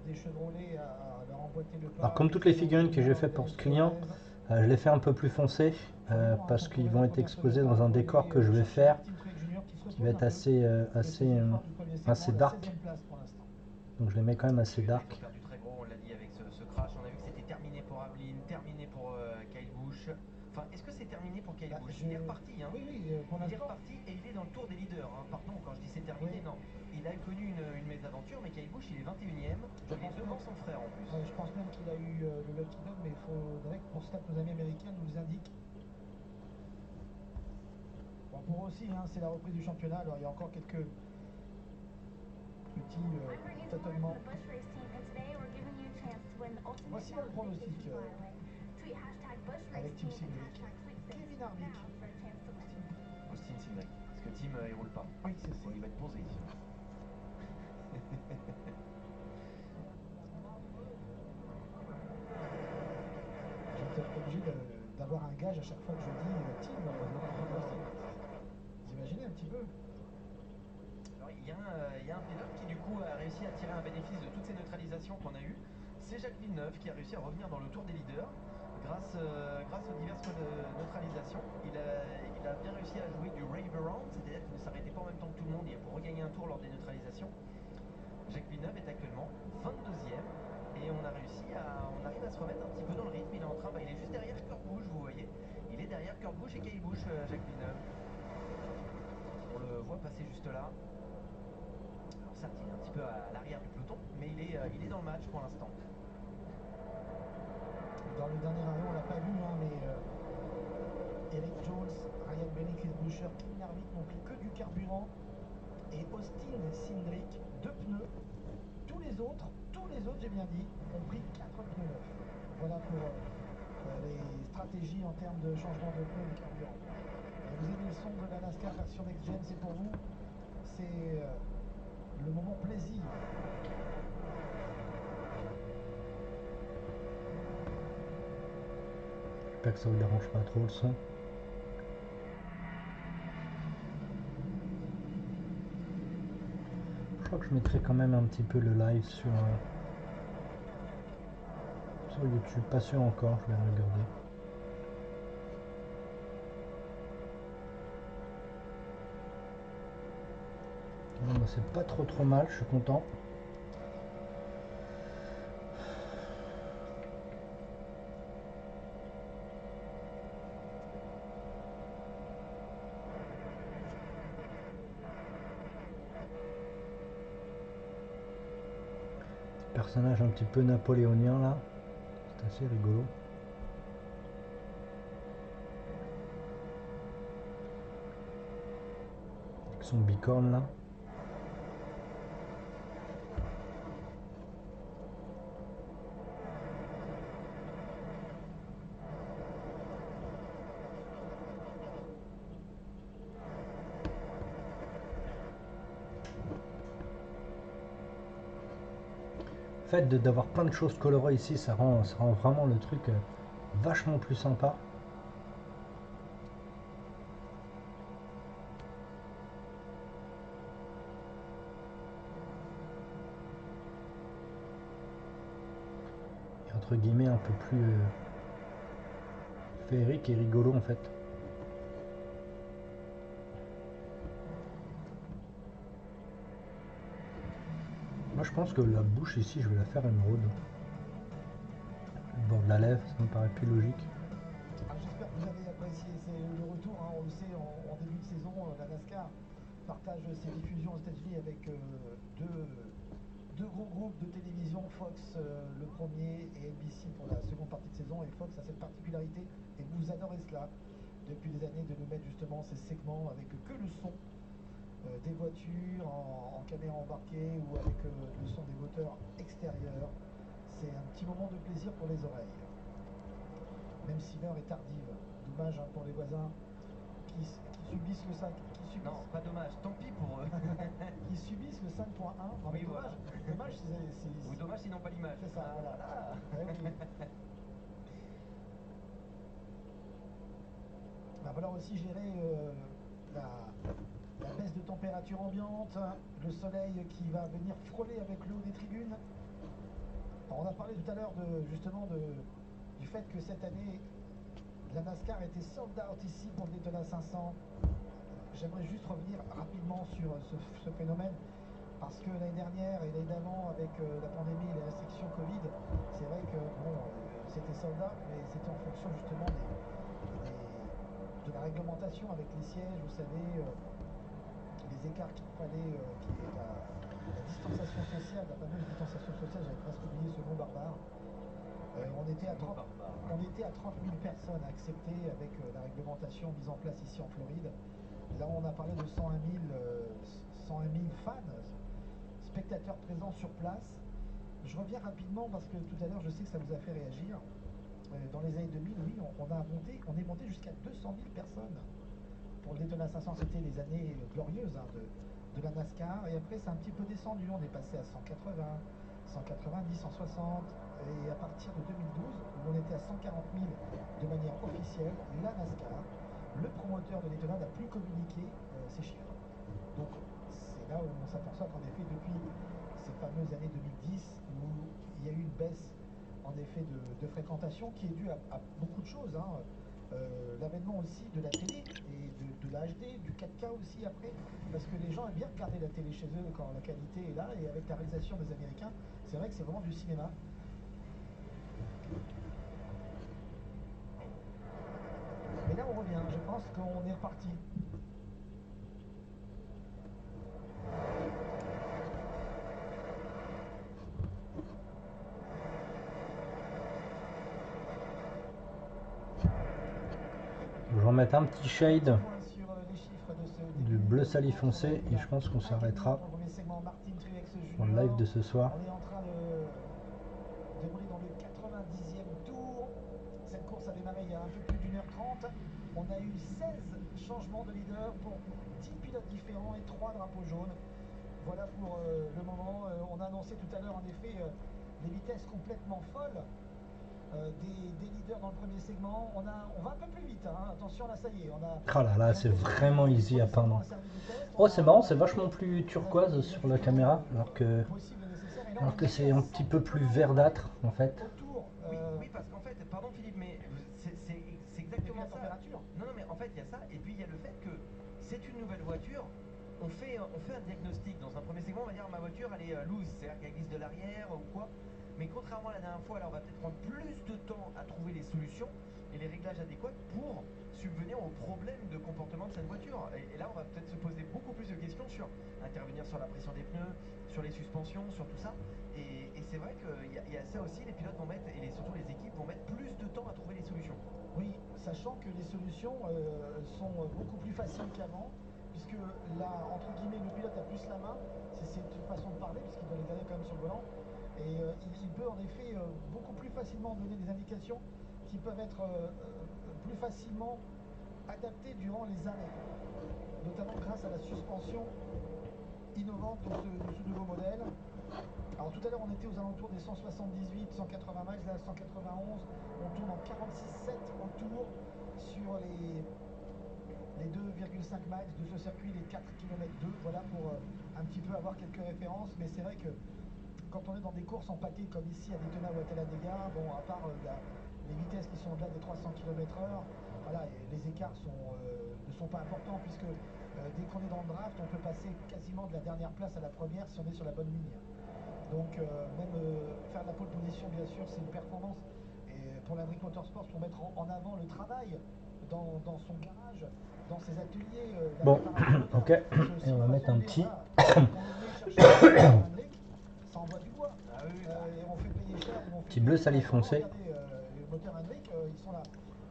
des Chevrolets à leur emboîter le pas. Alors comme toutes les figurines que j'ai fait pour ce client, je les fais un peu plus foncées parce qu'ils vont être exposés dans un décor que je vais faire qui va être assez dark. Donc je les mets quand même assez dark. Perdu très gros, on l'a dit avec ce crash, on a vu que c'était terminé pour Aveline, terminé pour Kyle Busch. Enfin, est-ce que c'est terminé pour Kyle Busch? Il est reparti, hein. Oui, pour il est l'instant. reparti et il est dans le tour des leaders, hein. Pardon, quand je dis c'est terminé, non. Il a connu une mésaventure, mais Kyle Busch, il est 21ème. Il est devant son frère en plus. Je pense même qu'il a eu le lucky dog, mais il faudrait que pour cela que nos amis américains nous indiquent. Bon, pour eux aussi, hein, c'est la reprise du championnat, alors il y a encore quelques petits tâtonnements. Voici le pronostic avec Tim Cindric. Kevin Harvick. Austin Cindric. Parce que Tim, il roule pas. Oui, c'est ça. Il va être posé. J'étais obligé d'avoir un gage à chaque fois que je dis Tim. Vous imaginez un petit peu? Alors, il y a un pilote qui du coup a réussi à tirer un bénéfice de toutes ces neutralisations qu'on a eues. C'est Jacques Villeneuve qui a réussi à revenir dans le tour des leaders grâce aux diverses neutralisations. Il a bien réussi à jouer du rave around, c'est-à-dire qu'il ne s'arrêtait pas en même temps que tout le monde pour regagner un tour lors des neutralisations. Jacques Villeneuve est actuellement 22e et on arrive à se remettre un petit peu dans le rythme. Il est juste derrière Kurt Busch, vous voyez. Il est derrière Kurt Busch et Kyle Busch, Jacques Villeneuve. On le voit passer juste là. Alors certes, il est un petit peu à l'arrière du peloton, mais il est dans le match pour l'instant. Dans le dernier arrêt, on l'a pas vu, hein, mais Eric Jones, Ryan Blaney, Chris Buescher, Kevin Harvick n'ont pris que du carburant et Austin Cindric 2 pneus. Tous les autres, j'ai bien dit, ont pris 4 pneus neufs. Voilà pour les stratégies en termes de changement de pneus et de carburant. Vous avez le son de la NASCAR version Next Gen, c'est pour vous. C'est le moment plaisir. J'espère que ça vous dérange pas trop le son. Je crois que je mettrai quand même un petit peu le live sur YouTube. Pas sûr encore, je vais regarder. Bon, bah, c'est pas trop mal, je suis content. Personnage un petit peu napoléonien là, c'est assez rigolo. Avec son bicorne là. Le fait d'avoir plein de choses colorées ici, ça rend vraiment le truc vachement plus sympa. Et entre guillemets un peu plus féerique et rigolo en fait. Moi je pense que la bouche ici je vais la faire émeraude. Le bord de la lèvre, ça me paraît plus logique. J'espère que vous avez Après, c'est le retour, hein, on le sait, en début de saison, la NASCAR partage ses diffusions aux États-Unis avec deux gros groupes de télévision, Fox le premier et NBC pour la seconde partie de saison. Et Fox a cette particularité, et vous adorez cela, depuis des années, de nous mettre justement ces segments avec que le son des voitures en caméra embarquée ou avec le son des moteurs extérieurs. C'est un petit moment de plaisir pour les oreilles. Même si l'heure est tardive. Dommage hein, pour les voisins qui subissent le 5. Non, pas dommage, tant pis pour eux. Qui subissent le 5.1. Non, mais Oui, dommage. voilà. Dommage, Ou dommage s'ils n'ont pas l'image. c'est ça, voilà. Eh oui. Va falloir aussi gérer la baisse de température ambiante, le soleil qui va venir frôler avec le haut des tribunes. Alors, on a parlé tout à l'heure du fait que cette année, la NASCAR était sold out ici pour le Daytona 500. J'aimerais juste revenir rapidement sur ce phénomène parce que l'année dernière et l'année d'avant, avec la pandémie et les restrictions Covid, c'est vrai que bon, c'était sold out, mais c'était en fonction justement de la réglementation avec les sièges, vous savez, les écarts qu'il fallait, la distanciation sociale, la fameuse distanciation sociale, j'avais presque oublié ce mot barbare. On était à 30 000 personnes acceptées avec la réglementation mise en place ici en Floride. Là, on a parlé de 101 000 fans, spectateurs présents sur place. Je reviens rapidement parce que tout à l'heure, je sais que ça vous a fait réagir. Dans les années 2000, oui, on est monté jusqu'à 200 000 personnes. Pour le Daytona 500, c'était les années glorieuses hein, de la NASCAR. Et après, c'est un petit peu descendu. On est passé à 180, 190, 160. Et à partir de 2012, où on était à 140 000 de manière officielle, la NASCAR, le promoteur de Daytona, n'a plus communiqué ces chiffres. Donc c'est là où on s'aperçoit qu'en effet, depuis ces fameuses années 2010, où il y a eu une baisse en effet de fréquentation qui est due à beaucoup de choses. Hein. L'avènement aussi de la télé et de la HD, du 4K aussi après, parce que les gens aiment bien regarder la télé chez eux quand la qualité est là, et avec la réalisation des Américains, c'est vrai que c'est vraiment du cinéma. Mais là on revient, je pense qu'on est reparti. Je vais en mettre un petit shade du bleu sali foncé et je pense qu'on s'arrêtera pour le live de ce soir. On est en train de dérouler dans le 90e tour. Cette course a démarré il y a un peu plus d'1h30. On a eu 16 changements de leader pour 10 pilotes différents et 3 drapeaux jaunes. Voilà pour le moment. On a annoncé tout à l'heure en effet les vitesses complètement folles des leaders dans le premier segment. On va un peu plus vite, hein. Attention là, ça y est. Oh là là, c'est vraiment easy à peindre. Oh, c'est marrant, c'est vachement plus turquoise sur la caméra, alors que c'est un petit peu plus verdâtre en fait. Oui, parce qu'en fait, pardon Philippe, mais c'est exactement ça. Non, mais en fait, il y a ça, et puis il y a le fait que c'est une nouvelle voiture. On fait un diagnostic. Dans un premier segment, on va dire ma voiture elle est loose, c'est-à-dire qu'elle glisse de l'arrière ou quoi. Mais contrairement à la dernière fois, là on va peut-être prendre plus de temps à trouver les solutions et les réglages adéquats pour subvenir aux problèmes de comportement de cette voiture. Et là on va peut-être se poser beaucoup plus de questions sur intervenir sur la pression des pneus, sur les suspensions, sur tout ça. Et c'est vrai qu'il y a ça aussi, les pilotes vont mettre, et surtout les équipes vont mettre plus de temps à trouver les solutions. Oui, sachant que les solutions sont beaucoup plus faciles qu'avant, puisque là, entre guillemets, le pilote a plus la main, c'est une façon de parler, puisqu'il doit les garder quand même sur le volant. Et il peut en effet beaucoup plus facilement donner des indications qui peuvent être plus facilement adaptées durant les arrêts, notamment grâce à la suspension innovante de ce nouveau modèle. Alors tout à l'heure on était aux alentours des 178, 180 max, là 191, on tourne en 46,7 au tour sur les 2,5 max de ce circuit, les 4 km 2, voilà pour un petit peu avoir quelques références, mais c'est vrai que quand on est dans des courses en paquet comme ici à Daytona ou à Talladega, bon, à part les vitesses qui sont au-delà des 300 km/h, voilà, les écarts ne sont pas importants puisque dès qu'on est dans le draft, on peut passer quasiment de la dernière place à la première si on est sur la bonne ligne. Donc même faire de la pole position, bien sûr, c'est une performance. Et pour la Hendrick Motorsports, pour mettre en avant le travail dans son garage, dans ses ateliers. Bon, d'apparateurs. ok. C'est aussi Et on va une mettre façon un de petit. dire, voilà, quand on venait chercher un brick, ça envoie du bois. Ah oui, Et on fait payer cher. Ils vont Petit bleu salif foncé. Regardez, les moteurs Hendrick, ils sont là.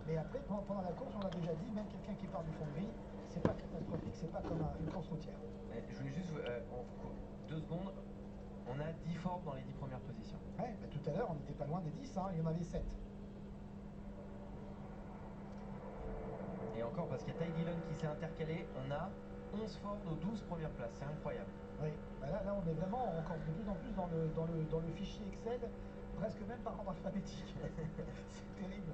Mais après, pendant la course, on l'a déjà dit, même quelqu'un qui part du fond de grille, c'est pas catastrophique, c'est pas comme une course routière. Je voulais juste, en 2 secondes, on a 10 Ford dans les 10 premières positions. Ouais, bah, tout à l'heure, on n'était pas loin des 10, hein, il y en avait 7. Et encore, parce qu'il y a Ty Dillon qui s'est intercalé, on a 11 Ford aux 12 premières places, c'est incroyable. Oui, bah là, on est vraiment encore de plus en plus dans le fichier Excel, presque même par ordre alphabétique. C'est terrible.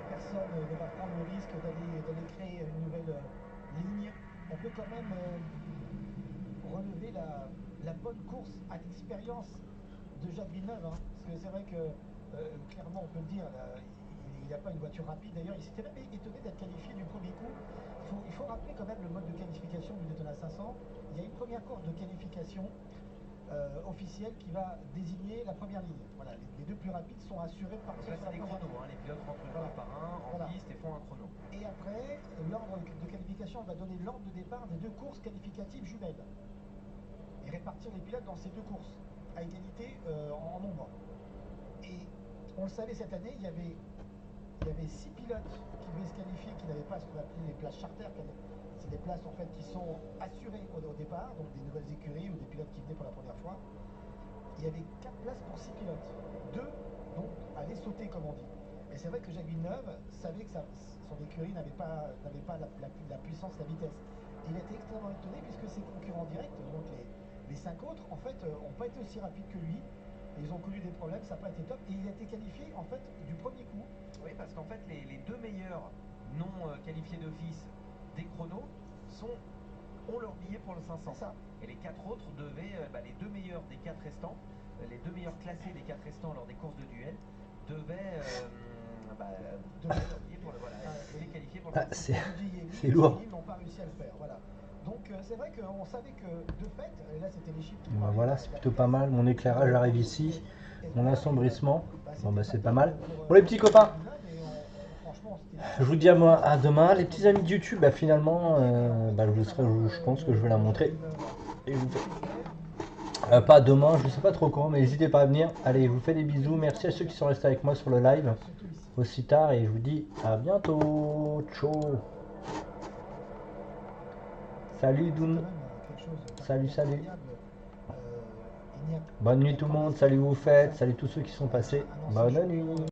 Personne ne va prendre le risque d'aller créer une nouvelle ligne. On peut quand même relever la bonne course à l'expérience de Jacques Villeneuve. Hein, parce que c'est vrai que, clairement, on peut le dire, il n'a pas une voiture rapide. D'ailleurs, il s'était même étonné d'être qualifié du premier coup. Il faut rappeler quand même le mode de qualification du Daytona 500. Il y a une première course de qualification officielle qui va désigner la première ligne. Voilà, les deux plus rapides sont assurés par Donc là, c'est des chronos, hein, les pilotes rentrent Voilà. un par un en Voilà. piste et font un chrono. Et après, l'ordre de qualification va donner l'ordre de départ des deux courses qualificatives jumelles. Et répartir les pilotes dans ces deux courses, à égalité en nombre. Et on le savait cette année, il y avait 6 pilotes qui devaient se qualifier, qui n'avaient pas ce qu'on appelait les places charter. C'est des places en fait qui sont assurées au départ, donc des nouvelles écuries ou des pilotes qui venaient pour la première fois. Il y avait 4 places pour 6 pilotes. 2 donc allaient sauter, comme on dit. Et c'est vrai que Jacques Villeneuve savait que son écurie n'avait pas la puissance, la vitesse. Et il a été extrêmement étonné puisque ses concurrents directs, donc les 5 autres, en fait, n'ont pas été aussi rapides que lui. Et ils ont connu des problèmes, ça n'a pas été top. Et il a été qualifié, en fait, du premier coup. Oui, parce qu'en fait, les 2 meilleurs non qualifiés d'office des chronos ont leur billet pour le 500. C'est ça. Et les 4 autres devaient, les 2 meilleurs des 4 restants, les 2 meilleurs classés des 4 restants lors des courses de duel, devaient les qualifier pour le 500. C'est lourd. Ils n'ont pas réussi à le faire, voilà. Donc c'est vrai qu'on savait que de fait, et là c'était les chiffres qui Bah voilà, c'est plutôt pas mal. Mon éclairage arrive ici. Mon assombrissement. Bon bah c'est pas mal. Bon les petits copains, je vous dis à demain. Les petits amis de YouTube, bah finalement, je pense que je vais la montrer. Et je vous fais... pas demain, je sais pas trop quand, mais n'hésitez pas à venir. Allez, je vous fais des bisous. Merci à ceux qui sont restés avec moi sur le live aussi tard. Et je vous dis à bientôt. Ciao. Salut Doun. Salut, salut. Bonne nuit tout le monde. Salut vous faites. Salut tous ceux qui sont passés. Bonne nuit.